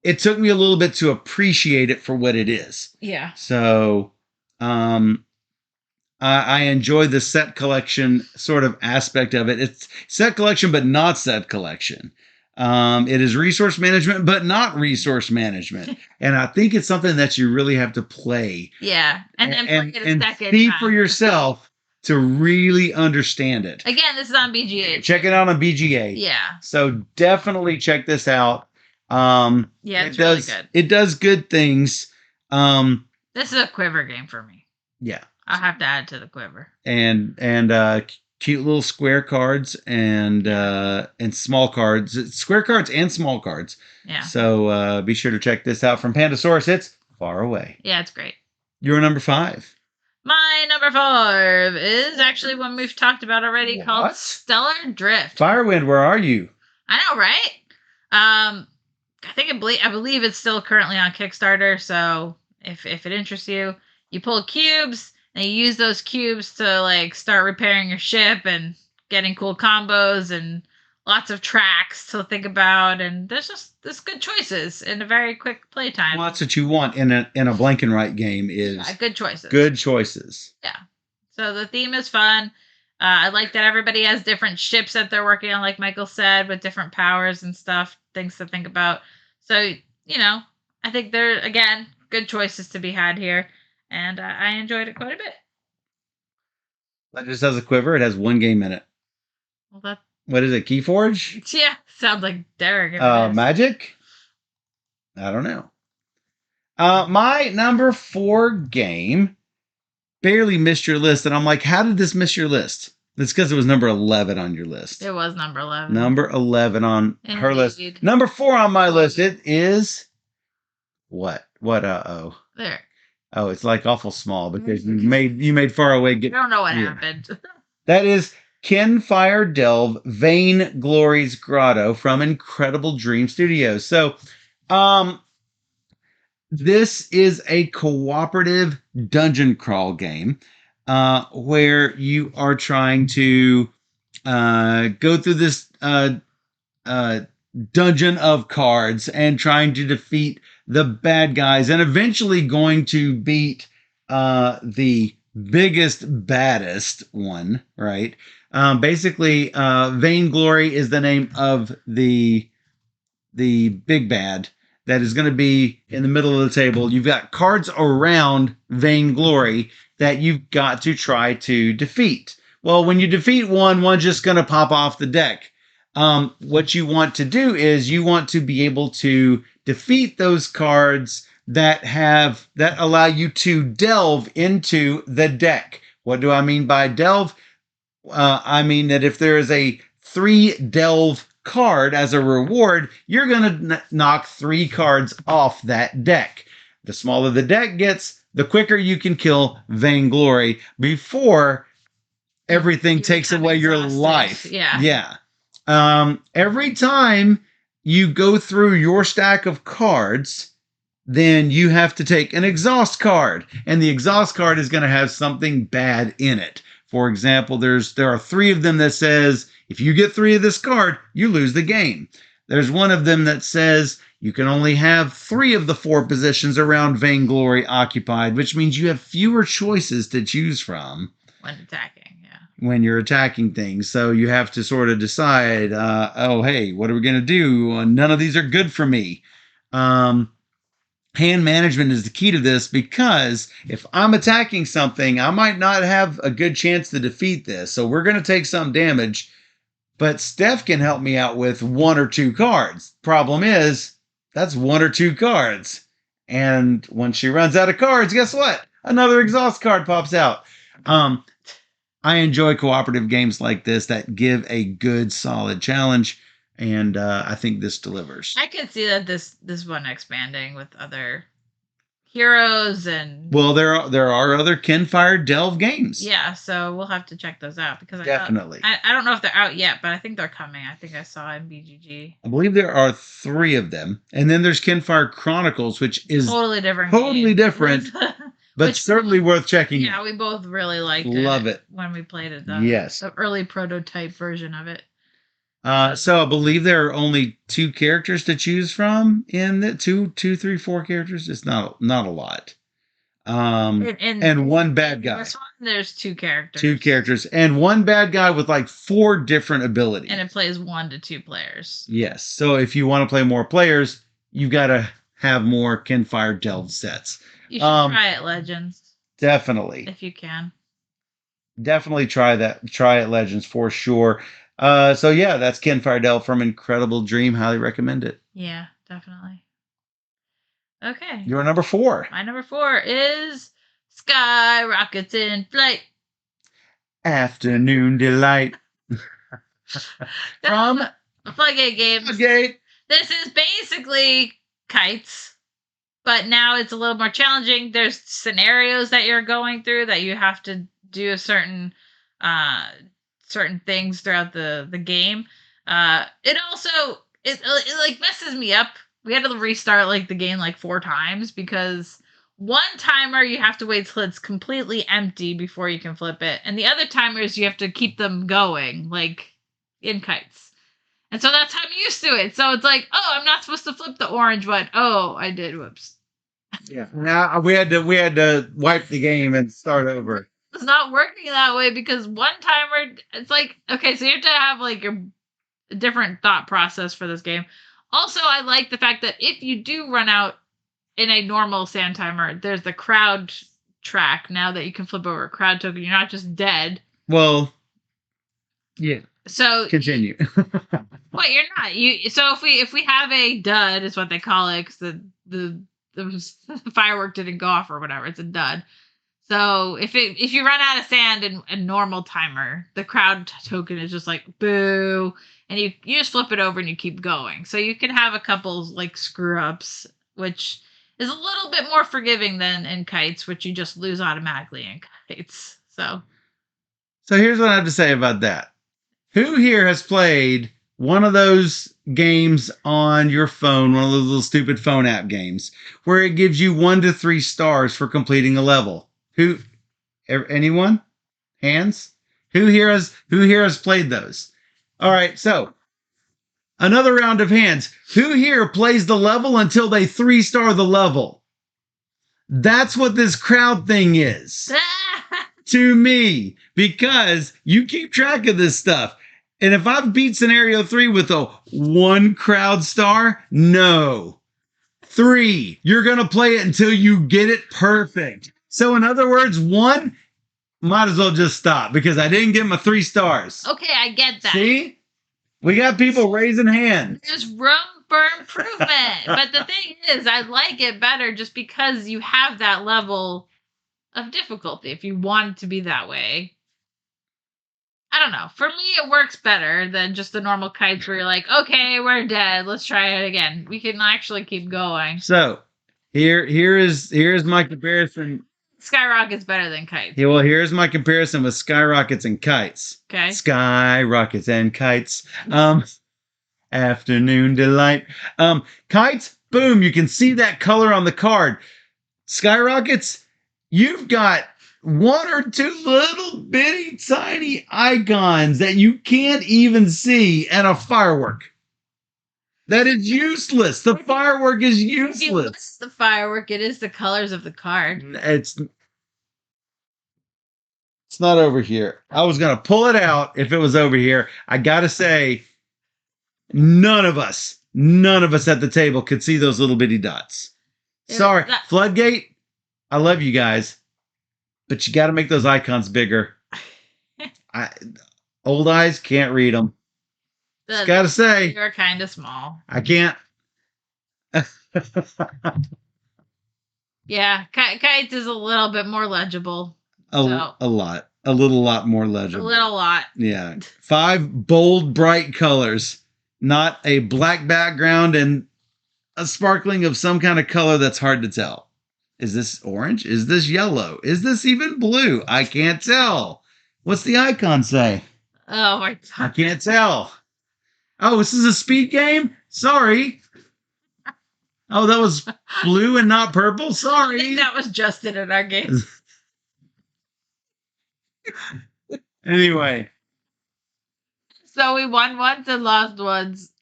it took me a little bit to appreciate it for what it is. Yeah. So I enjoy the set collection sort of aspect of it. It's set collection, but not set collection. It is resource management, but not resource management. And I think it's something that you really have to play. Yeah. And then play it a second see time for yourself to really understand it. Again, this is on BGA. Check it out on BGA. Yeah. So definitely check this out. Yeah, it's really good. It does good things. This is a quiver game for me. Yeah. I'll have to add to the quiver. And cute little square cards and small cards, square cards and small cards. Yeah. So be sure to check this out from Pandasaurus. It's Faraway. Yeah, it's great. Your number 5. My number 5 is actually one we've talked about already, called Stellar Drift. Firewind, where are you? I know, right? I believe it's still currently on Kickstarter. So if it interests you, you pull cubes. And you use those cubes to like start repairing your ship and getting cool combos and lots of tracks to think about. And there's good choices in a very quick playtime. Well, that's what you want in a blank and right game is good choices. Good choices. Yeah. So the theme is fun. I like that everybody has different ships that they're working on, like Michael said, with different powers and stuff, things to think about. So, I think there, again, good choices to be had here. And I enjoyed it quite a bit. That just has a quiver. It has 1 game in it. Well, what is it? Keyforge? Yeah, sounds like Derek. Magic? I don't know. My number 4 game barely missed your list, and I'm like, how did this miss your list? It's because it was number 11 on your list. It was number 11. Number 11 on her list. Number 4 on my list. It is what? There. Oh, it's like awful small because you made Faraway. I don't know what happened. That is Kinfire Delve Vainglory's Grotto from Incredible Dream Studios. So, this is a cooperative dungeon crawl game where you are trying to go through this dungeon of cards and trying to defeat the bad guys and eventually going to beat the biggest, baddest one, right? Basically, Vainglory is the name of the big bad that is going to be in the middle of the table. You've got cards around Vainglory that you've got to try to defeat. Well, when you defeat one's just going to pop off the deck. What you want to do is you want to be able to defeat those cards that allow you to delve into the deck. What do I mean by delve? I mean that if there is a 3 delve card as a reward, you're going to knock 3 cards off that deck. The smaller the deck gets, the quicker you can kill Vainglory before everything takes away your life. Yeah. Every time you go through your stack of cards, then you have to take an exhaust card, and the exhaust card is going to have something bad in it. For example, there are 3 of them that says, if you get 3 of this card, you lose the game. There's one of them that says you can only have 3 of the 4 positions around Vainglory occupied, which means you have fewer choices to choose from when attacking. Yeah. When you're attacking things. So you have to sort of decide, oh, hey, what are we going to do? None of these are good for me. Hand management is the key to this, because if I'm attacking something, I might not have a good chance to defeat this. So we're going to take some damage, but Steph can help me out with 1 or 2 cards. Problem is, that's 1 or 2 cards. And when she runs out of cards, guess what? Another exhaust card pops out. I enjoy cooperative games like this that give a good, solid challenge. And I think this delivers. I can see that this one expanding with other heroes and. Well, there are other Kinfire Delve games. Yeah, so we'll have to check those out, because Definitely. I don't know if they're out yet, but I think they're coming. I think I saw in BGG. I believe there are 3 of them, and then there's Kinfire Chronicles, which is totally different. But certainly worth checking. Yeah, we both really liked it. Love it when we played it. Yes, the early prototype version of it. So I believe there are only 2 characters to choose from in the 2, 3, 4 characters. It's not a lot. And 1 bad guy. This one, there's 2 characters. 2 characters and 1 bad guy with like 4 different abilities. And it plays 1 to 2 players. Yes. So if you want to play more players, you got to have more Kinfire Delve sets. You should try it, Legends. Definitely. If you can. Definitely try that. Try it, Legends, for sure. So yeah, that's Kinfire Delve from Incredible Dream. Highly recommend it. Yeah, definitely. Okay. Your number 4. My number 4 is Skyrockets in Flight. Afternoon Delight. From Floodgate Games. Floodgate. This is basically kites, but now it's a little more challenging. There's scenarios that you're going through that you have to do certain things throughout the game. It also it like messes me up. We had to restart like the game like 4 times, because one timer you have to wait till it's completely empty before you can flip it, and the other timers you have to keep them going, like in kites. And so that's how I'm used to it. So it's like, oh, I'm not supposed to flip the orange one. Oh, I did. Whoops. Yeah. Now we had to wipe the game and start over. It's not working that way, because one timer, it's like, okay, so you have to have like your different thought process for this game. Also, I like the fact that if you do run out in a normal sand timer, there's the crowd track now that you can flip over a crowd token. You're not just dead. Well, yeah. So continue. Well, you're not. So if we have a dud, is what they call it, because the firework didn't go off or whatever, it's a dud. So if you run out of sand in a normal timer, the crowd token is just like boo, and you just flip it over and you keep going. So you can have a couple like screw ups, which is a little bit more forgiving than in kites, which you just lose automatically in kites. So here's what I have to say about that. Who here has played one of those games on your phone, one of those little stupid phone app games, where it gives you 1 to 3 stars for completing a level? Who? Anyone? Hands? Who here has played those? All right, so another round of hands. Who here plays the level until they 3-star the level? That's what this crowd thing is to me, because you keep track of this stuff. And if I've beat scenario 3 with a 1 crowd star, no. 3, you're going to play it until you get it perfect. So in other words, 1, might as well just stop, because I didn't give him a 3 stars. Okay, I get that. See? We got people raising hands. There's room for improvement. But the thing is, I like it better just because you have that level of difficulty if you want it to be that way. I don't know. For me, it works better than just the normal kites where you're like, okay, we're dead. Let's try it again. We can actually keep going. So here's my comparison. Skyrocket's better than kites. Yeah, well, here's my comparison with Skyrockets and kites. Okay. Skyrockets and kites. Afternoon delight. Kites, boom, you can see that color on the card. Skyrockets, you've got 1 or 2 little bitty tiny icons that you can't even see, and a firework. That is useless. The firework is If you useless. list the firework, it is the colors of the card. It's not over here. I was gonna pull it out if it was over here. I gotta say, none of us at the table could see those little bitty dots. Sorry, Floodgate. I love you guys, but you got to make those icons bigger. Old eyes can't read them. Just gotta say, you're kind of small. I can't. Yeah, kites is a little bit more legible. A little lot more legible. A little lot. Yeah, 5 bold, bright colors, not a black background and a sparkling of some kind of color that's hard to tell. Is this orange? Is this yellow? Is this even blue? I can't tell. What's the icon say? Oh my God. I can't tell. Oh, this is a speed game? Sorry. Oh, that was blue and not purple? Sorry. I think that was Justin in our game. Anyway. So we won once and lost once.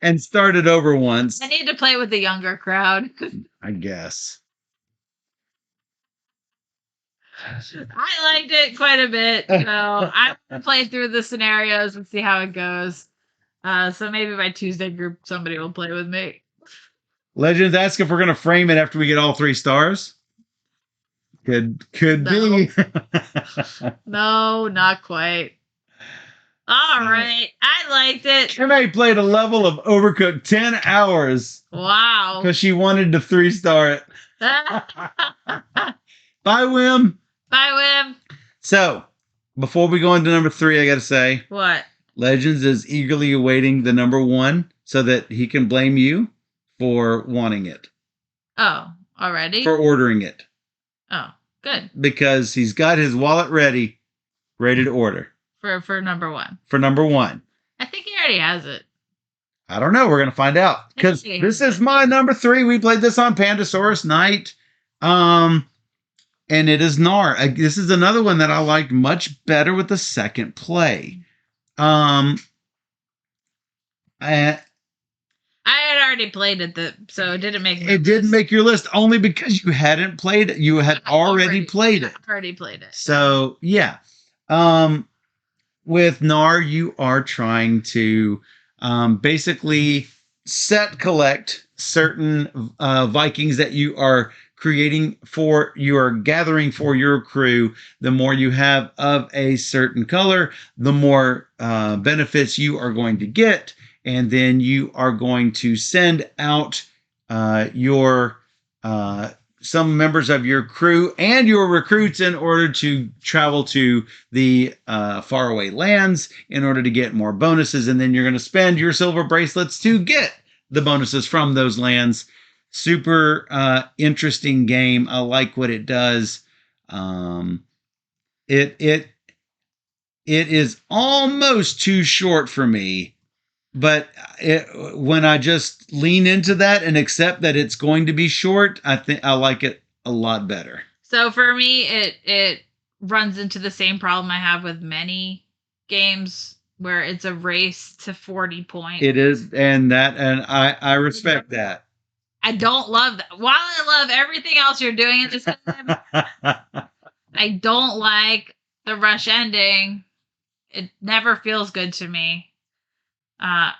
And started over once. I need to play with the younger crowd. I guess. I liked it quite a bit. So I'm going to play through the scenarios and see how it goes. So maybe by Tuesday group, somebody will play with me. Legends ask if we're going to frame it after we get all 3 stars. Could be. No, not quite. All right. I liked it. Kimay played a level of Overcooked 10 hours. Wow. Because she wanted to 3-star it. Bye, Wim. Bye, Wim. So, before we go into number 3, I got to say. What? Legends is eagerly awaiting the number 1 so that he can blame you for wanting it. Oh, already? For ordering it. Oh, good. Because he's got his wallet ready to order. For number 1. For number 1. I think he already has it. I don't know. We're going to find out. Because this is my number 3. We played this on Pandasaurus Night. And it is Knarr. This is another one that I liked much better with the second play. I had already played it, so it didn't make. It didn't make your list only because you hadn't played it. You had already played it. Already played it. So yeah, with Knarr, you are trying to basically collect certain Vikings that you are gathering for your crew. The more you have of a certain color, the more benefits you are going to get. And then you are going to send out some members of your crew and your recruits in order to travel to the faraway lands in order to get more bonuses. And then you're going to spend your silver bracelets to get the bonuses from those lands. Super interesting game. I like what it does. It is almost too short for me. But when I just lean into that and accept that it's going to be short, I think I like it a lot better. So for me, it runs into the same problem I have with many games where it's a race to 40 points. It is, and I respect that. I don't love that. While I love everything else you're doing in this game, I don't like the rush ending. It never feels good to me.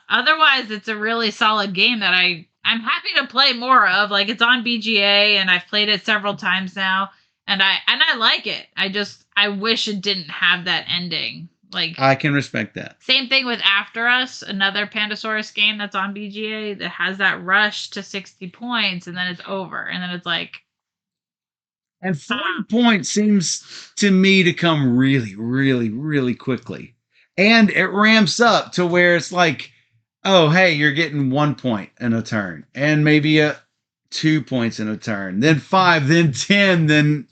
Otherwise, it's a really solid game that I'm happy to play more of. Like, it's on BGA, and I've played it several times now, and I like it. I wish it didn't have that ending. Like, I can respect that. Same thing with After Us, another Pandasaurus game that's on BGA that has that rush to 60 points, and then it's over, and then it's like. And 40 points seems to me to come really, really, really quickly. And it ramps up to where it's like, oh, hey, you're getting 1 point in a turn. And maybe 2 points in a turn. Then 5, then 10, then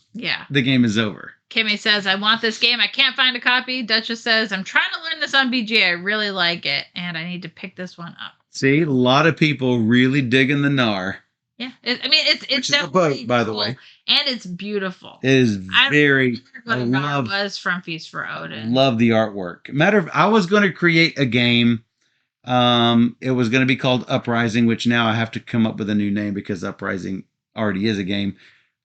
the game is over. Kimmy says, I want this game. I can't find a copy. Duchess says, I'm trying to learn this on BGA. I really like it. And I need to pick this one up. See, a lot of people really digging the Knarr. Yeah. It's definitely boat, by the way. And it's beautiful. It is very. I was from Feast for Odin. Love the artwork. I was going to create a game It was going to be called Uprising, which now I have to come up with a new name because Uprising already is a game.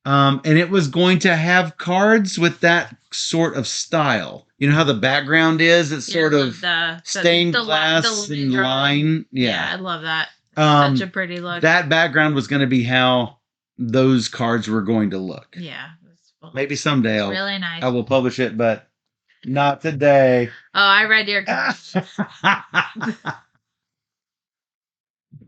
And it was going to have cards with that sort of style. You know how the background is? It's sort of stained glass and line. Yeah, I love that. Such a pretty look. That background was going to be how those cards were going to look. Yeah. Maybe someday really nice. I will publish it, but not today. Oh, I read your comments.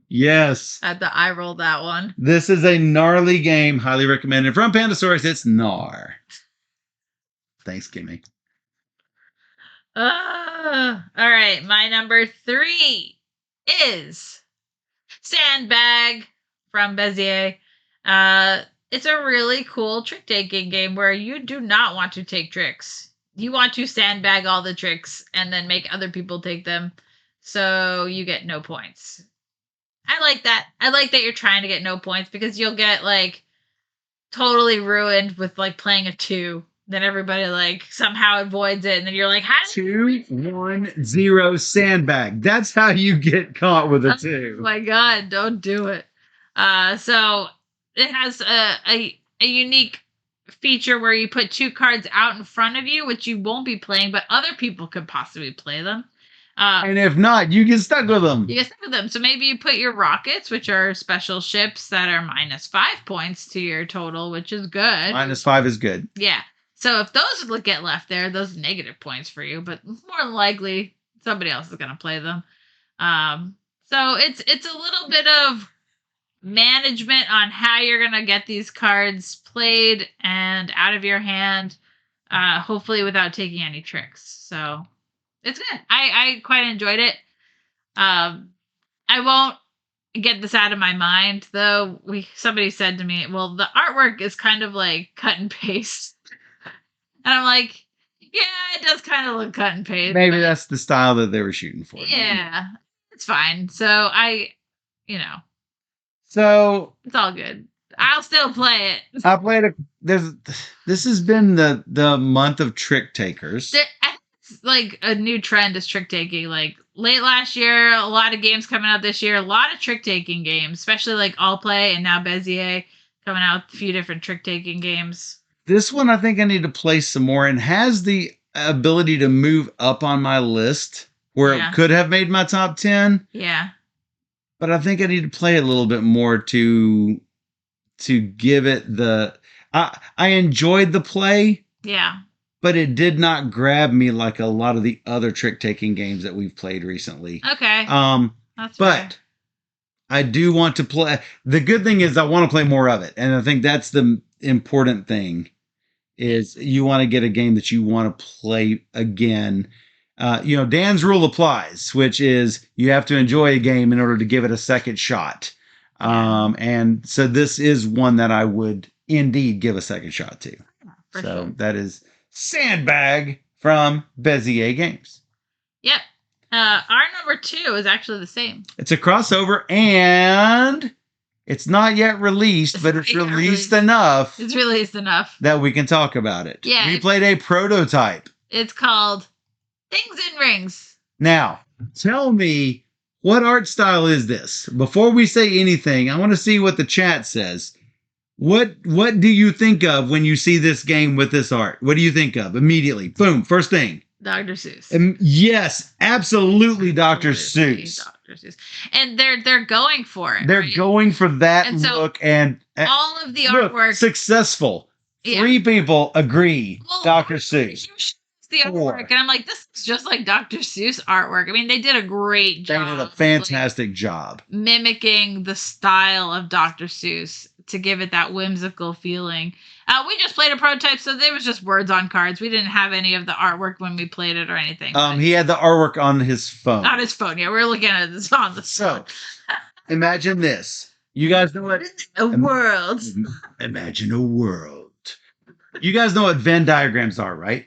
Yes. I rolled that one. This is a gnarly game. Highly recommended. From Pandasaurus, it's Knarr. Thanks, Kimmy. All right. My number 3 is Sandbag from Bezier. It's a really cool trick-taking game where you do not want to take tricks. You want to sandbag all the tricks and then make other people take them, so you get no points. I like that. I like that you're trying to get no points because you'll get, like, totally ruined with, like, playing a 2. Then everybody, like, somehow avoids it, and then you're like, how? 2-1-0 Sandbag. That's how you get caught with a 2. Oh my God, don't do it. So it has a unique feature where you put 2 cards out in front of you, which you won't be playing, but other people could possibly play them. And if not, you get stuck with them. You get stuck with them. So maybe you put your rockets, which are special ships that are -5 points to your total, which is good. -5 is good. Yeah. So if those would get left there, those are negative points for you, but more than likely somebody else is going to play them. So it's a little bit of management on how you're going to get these cards played and out of your hand, hopefully without taking any tricks. So it's good. I quite enjoyed it. I won't get this out of my mind, though. Somebody said to me, well, the artwork is kind of like cut and paste. And I'm like, yeah, it does kind of look cut and paste. Maybe that's the style that they were shooting for. Yeah, it's fine. So So it's all good. I'll still play it. I played this has been the month of trick takers. It's like a new trend is trick taking. Like late last year, a lot of games coming out this year, a lot of trick taking games, especially like All Play and now Bezier coming out with a few different trick taking games. This one I think I need to play some more and has the ability to move up on my list where it could have made my top 10. Yeah. But I think I need to play a little bit more to give it the I enjoyed the play. Yeah. But it did not grab me like a lot of the other trick-taking games that we've played recently. Okay. That's but fair. I do want to play. The good thing is I want to play more of it. And I think that's the important thing is you want to get a game that you want to play again. Dan's rule applies, which is you have to enjoy a game in order to give it a second shot. And so this is one that I would indeed give a second shot to. So sure. That is Sandbag from Bezier Games. Yep. Our number 2 is actually the same. It's a crossover and it's not yet released, but it's released enough. It's released enough that we can talk about it. Yeah. We played a prototype. It's called Things in Rings. Now, tell me, what art style is this? Before we say anything, I want to see what the chat says. What do you think of when you see this game with this art? What do you think of immediately? Boom, first thing. Dr. Seuss. Yes, absolutely Dr. Seuss. Dr. Seuss. And they're going for it. They're going for that look and all of the artwork. Successful. Yeah. 3 people agree. Dr. Seuss. The artwork, and I'm like, this is just like Dr. Seuss artwork. I mean, they did a great job. They did a fantastic job mimicking the style of Dr. Seuss to give it that whimsical feeling. We just played a prototype, so there was just words on cards. We didn't have any of the artwork when we played it or anything. He had the artwork on his phone. On his phone, yeah. We were looking at this on the phone. So, imagine this. You guys know what? A world. Imagine a world. You guys know what Venn diagrams are, right?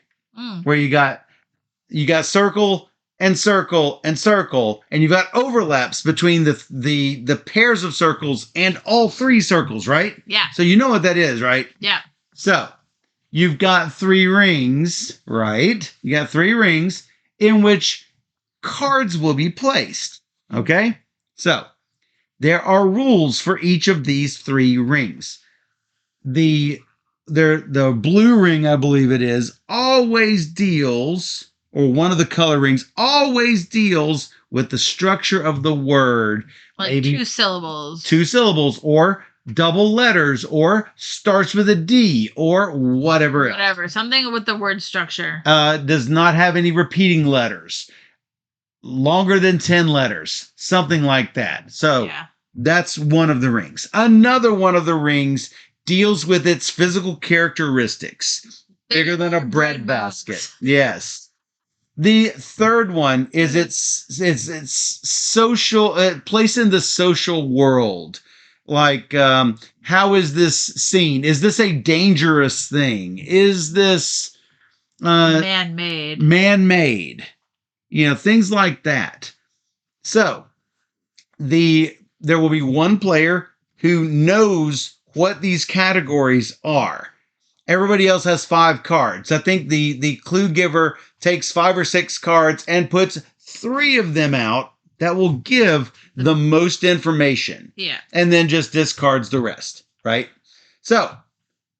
Where you got circle and circle and circle, and you've got overlaps between the pairs of circles and all 3 circles, right? Yeah. So you know what that is, right? Yeah. So you've got 3 rings, right? You got 3 rings in which cards will be placed. Okay? So, there are rules for each of these 3 rings. The blue ring, I believe it is, always deals, or one of the color rings always deals with the structure of the word. Like maybe 2 syllables. 2 syllables, or double letters, or starts with a D, or whatever else. Whatever. Something with the word structure. Does not have any repeating letters. Longer than 10 letters. Something like that. So, that's one of the rings. Another one of the rings deals with its physical characteristics. Bigger than a bread basket. Yes. The third one is its social place in the social world. Like, how is this seen? Is this a dangerous thing? Is this man-made? Man-made. You know, things like that. So, there will be one player who knows what these categories are. Everybody else has 5 cards. I think the clue giver takes 5 or 6 cards and puts 3 of them out that will give the most information. Yeah. And then just discards the rest, right? So,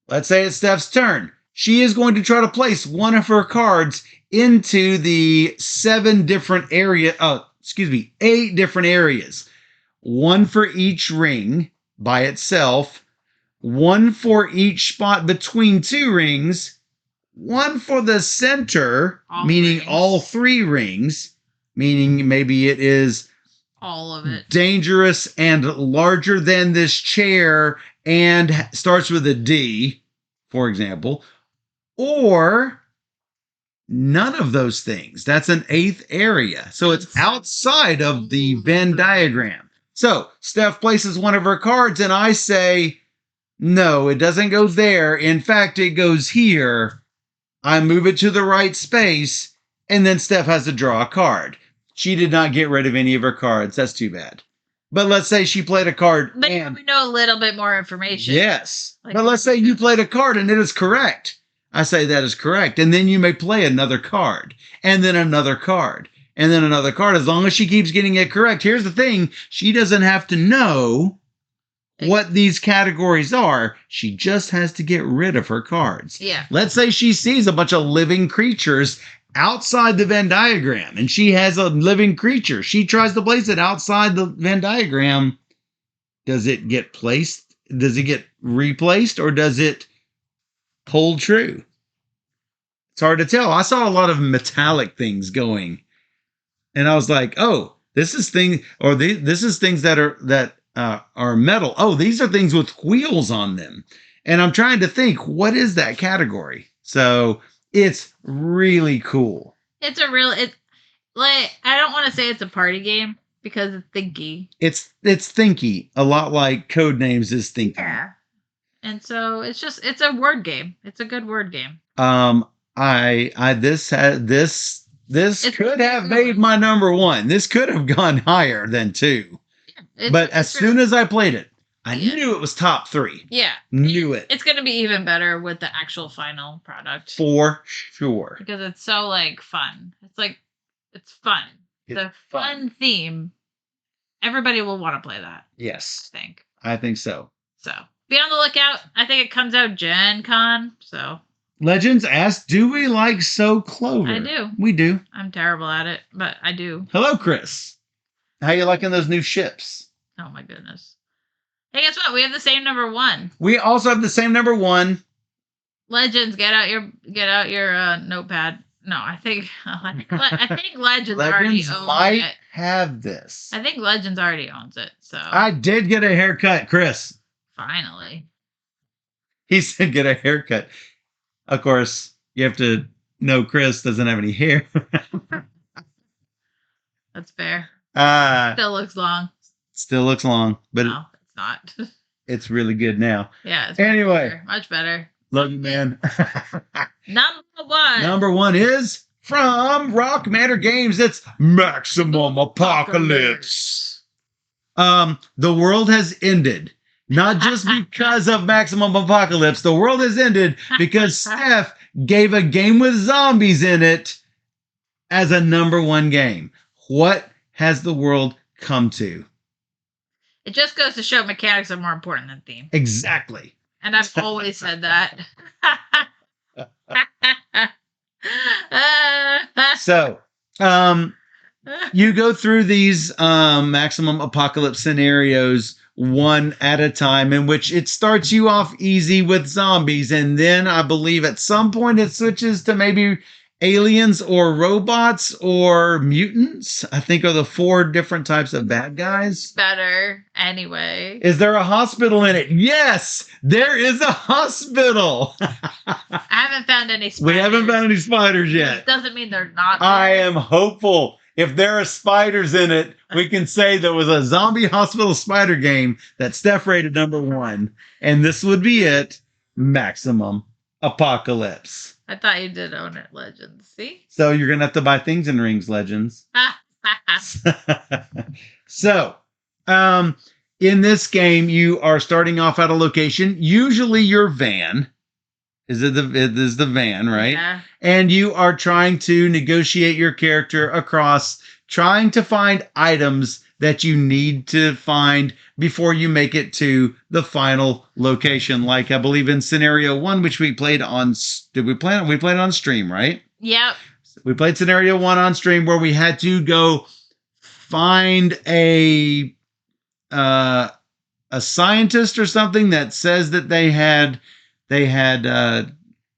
let's say it's Steph's turn. She is going to try to place one of her cards into the 8 different areas. 1 for each ring by itself. 1 for each spot between 2 rings, 1 for the center, meaning all 3 rings, meaning maybe it is all of it dangerous and larger than this chair and starts with a D, for example, or none of those things. That's an 8th area. So it's outside of the Venn diagram. So Steph places one of her cards and I say, no, it doesn't go there. In fact, it goes here. I move it to the right space, and then Steph has to draw a card. She did not get rid of any of her cards. That's too bad. But let's say she played a card. But we know a little bit more information. Yes. But let's say you played a card and it is correct. I say that is correct. And then you may play another card, and then another card, and then another card. As long as she keeps getting it correct. Here's the thing. She doesn't have to know what these categories are. She just has to get rid of her cards. Yeah. Let's say she sees a bunch of living creatures outside the Venn diagram, and she has a living creature. She tries to place it outside the Venn diagram. Does it get placed? Does it get replaced, or does it hold true? It's hard to tell. I saw a lot of metallic things going, and I was like, "Oh, this is things that are metal. Oh, these are things with wheels on them." And I'm trying to think, what is that category? So it's really cool. I don't want to say it's a party game because it's thinky. It's thinky, a lot like Codenames is thinky. Yeah. And so it's a word game. It's a good word game. This could have made my number 1. This could have gone higher than 2. But as soon as I played it, I knew it was top 3. Yeah. Knew it. It's going to be even better with the actual final product. For sure. Because it's so, fun. It's fun. The fun theme. Everybody will want to play that. Yes. I think so. So, be on the lookout. I think it comes out Gen Con, so. Legends asks, do we like So Clover? I do. We do. I'm terrible at it, but I do. Hello, Chris. How you liking those new ships? Oh my goodness. Hey, guess what? We have the same number 1. We also have the same number 1. Legends, get out your notepad. No, I think Legends already owns it. Have this. I think Legends already owns it. So I did get a haircut, Chris. Finally. He said get a haircut. Of course, you have to know Chris doesn't have any hair. That's fair. Still looks long. But no, it's not. It's really good now. Yeah. It's anyway, much better. Love you, man. Number 1 is from Rock Manor Games. It's Maximum Apocalypse. The world has ended. Not just because of Maximum Apocalypse. The world has ended because Steph gave a game with zombies in it as a number 1 game. What has the world come to. It just goes to show mechanics are more important than theme. Exactly. And I've always said that. So, you go through these maximum apocalypse scenarios one at a time, in which it starts you off easy with zombies, and then I believe at some point it switches to maybe aliens or robots or mutants. I think are the 4 different types of bad guys. Better anyway. Is there a hospital in it? Yes, there is a hospital. I haven't found any spiders. We haven't found any spiders yet. It doesn't mean they're not there. I am hopeful. If there are spiders in it, we can say there was a zombie hospital spider game that Steph rated number 1. And this would be it. Maximum Apocalypse. I thought you did own it, Legends. See? So you're going to have to buy Things and Rings, Legends. So, in this game, you are starting off at a location, usually your van. It is the van, right? Yeah. And you are trying to negotiate your character across, trying to find items that you need to find before you make it to the final location. Like I believe in scenario 1, which we played on. We played it on stream, right? Yep. We played scenario 1 on stream where we had to go find a scientist or something that says that they had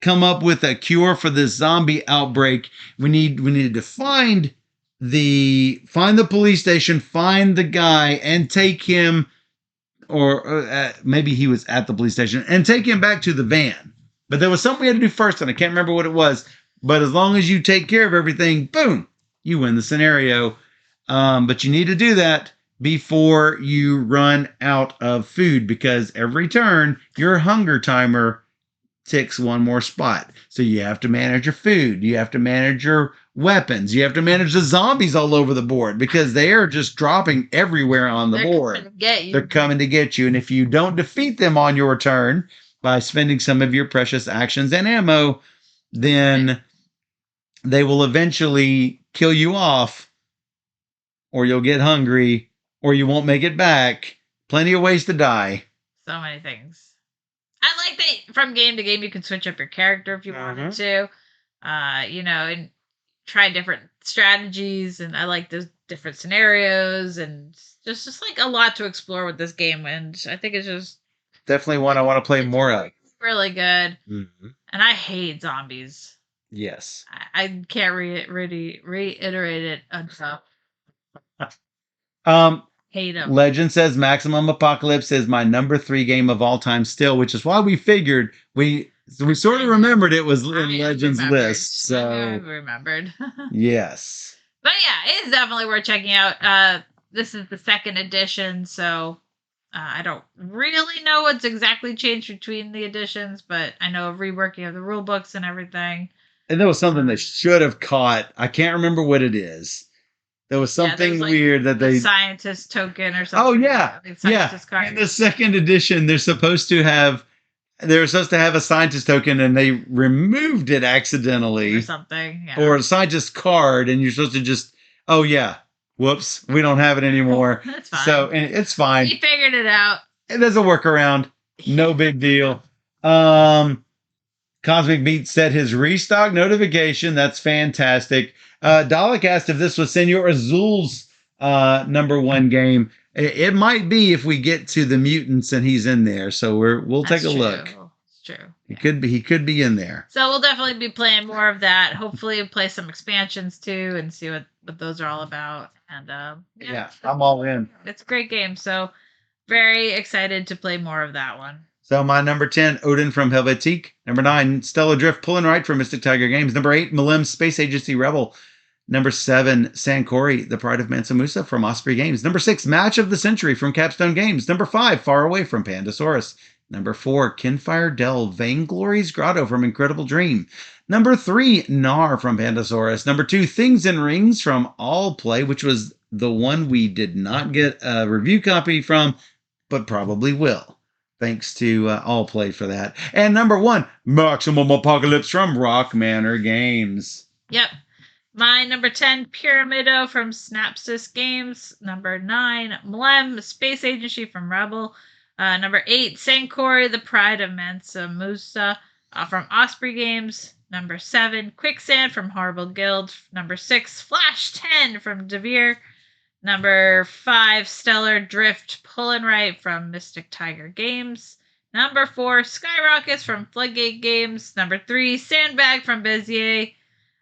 come up with a cure for this zombie outbreak. We needed to find the police station, find the guy, and take him, or maybe he was at the police station, and take him back to the van. But there was something we had to do first, and I can't remember what it was. But as long as you take care of everything, boom, you win the scenario. But you need to do that before you run out of food, because every turn your hunger timer ticks 1 more spot. So you have to manage your food, you have to manage your weapons, you have to manage the zombies all over the board, because they are just dropping everywhere on the board. Coming to get you. They're coming to get you, and if you don't defeat them on your turn by spending some of your precious actions and ammo, then they will eventually kill you off, or you'll get hungry, or you won't make it back. Plenty of ways to die. So many things. I like that from game to game you can switch up your character if you wanted to. And try different strategies, and I like those different scenarios, and just like a lot to explore with this game, and I think it's just definitely one I want to play more of. Really good. Mm-hmm. And I hate zombies. Yes. I can't reiterate it enough. Hate them. Legend says Maximum Apocalypse is my number 3 game of all time still, which is why we figured we sort of remembered it was in Legend's list. So I remembered. Yes. But yeah, it is definitely worth checking out. This is the 2nd edition, so I don't really know what's exactly changed between the editions, but I know a reworking of the rule books and everything. And there was something they should have caught. I can't remember what it is. There was something weird that they scientist token or something. Oh yeah, Card. In the 2nd edition, they're supposed to have a scientist token, and they removed it accidentally or something, or a scientist card, and you're supposed to just whoops, we don't have it anymore. That's fine. So it's fine. You figured it out. There's a workaround. No big deal. Cosmic Beat set his restock notification. That's fantastic. Dalek asked if this was Senor Azul's number 1 game. It might be if we get to the mutants and he's in there. So we'll take a look. It's true. He could be in there. So we'll definitely be playing more of that. Hopefully play some expansions too and see what those are all about. And yeah, I'm all in. It's a great game. So very excited to play more of that one. So my number 10, Odin from Helvetique. Number 9, Stellar Drift Pulling Right from Mystic Tiger Games. Number 8, Mlem Space Agency Rebel. Number 7, Sankoré, The Pride of Mansa Musa from Osprey Games. Number 6, Match of the Century from Capstone Games. Number 5, Faraway from Pandasaurus. Number 4, Kinfire Dell, Vainglory's Grotto from Incredible Dream. Number 3, Knarr from Pandasaurus. Number 2, Things and Rings from All Play, which was the one we did not get a review copy from, but probably will. Thanks to All Play for that. And number 1, Maximum Apocalypse from Rock Manor Games. Yep. My number 10, Pyramido from Synapsis Games. Number 9, Mlem, Space Agency from Rebel. Number 8, Sankoré, The Pride of Mansa Musa from Osprey Games. Number 7, Quicksand from Horrible Guild. Number 6, Flash 10 from Devere. Number 5, Stellar Drift Pull and Right from Mystic Tiger Games. Number 4, Skyrockets from Floodgate Games. Number 3, Sandbag from Bezier.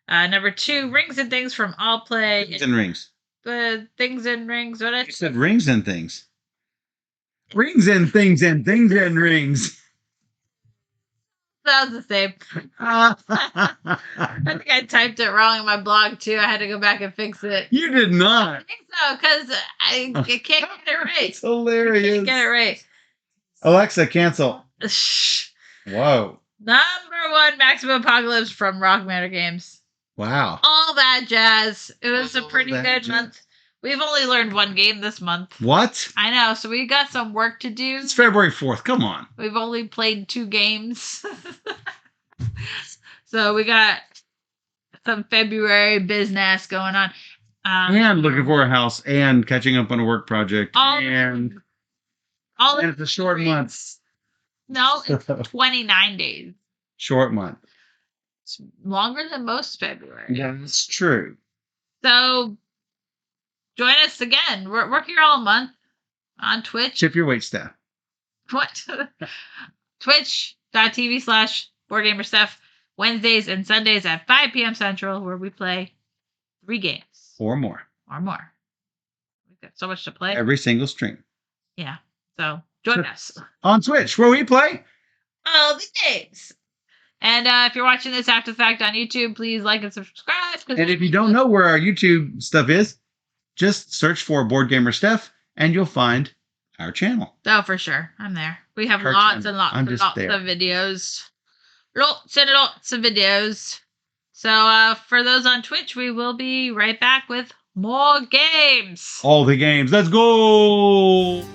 Number 2, Rings and Things from All Play. Things and rings. The Things and Rings. What I You said rings and things. Rings and things and things and rings. Sounds the same. I think I typed it wrong in my blog too. I had to go back and fix it. You did I not. think so, because I can't get it right. It's hilarious. Can't get it right. Alexa, cancel. Shh. Whoa. Number 1, Maximum Apocalypse from Rock Matter Games. Wow. All that jazz. It was a All pretty that good jazz. month. We've only learned 1 game this month. What? I know, so we got some work to do. It's February 4th. Come on. We've only played 2 games. So we got some February business going on. And looking for a house and catching up on a work project. All and it's a short month. No, it's 29 days. Short month. It's longer than most February. Yeah, that's true. So join us again. We're here all month on Twitch. Chip your weight staff. What? Twitch.tv/BoardGamerStuff. Wednesdays and Sundays at 5 p.m. Central, where we play 3 games. Or more. Or more. We've got so much to play. Every single stream. Yeah. So join us. On Twitch, where we play all the games. And if you're watching this after the fact on YouTube, please like and subscribe. And if you don't know where our YouTube stuff is, just search for Board Gamer Steph and you'll find our channel. Oh, for sure. I'm there. We have Our lots channel. and lots I'm and just lots there. of videos. Lots and lots of videos. So for those on Twitch, we will be right back with more games. All the games. Let's go!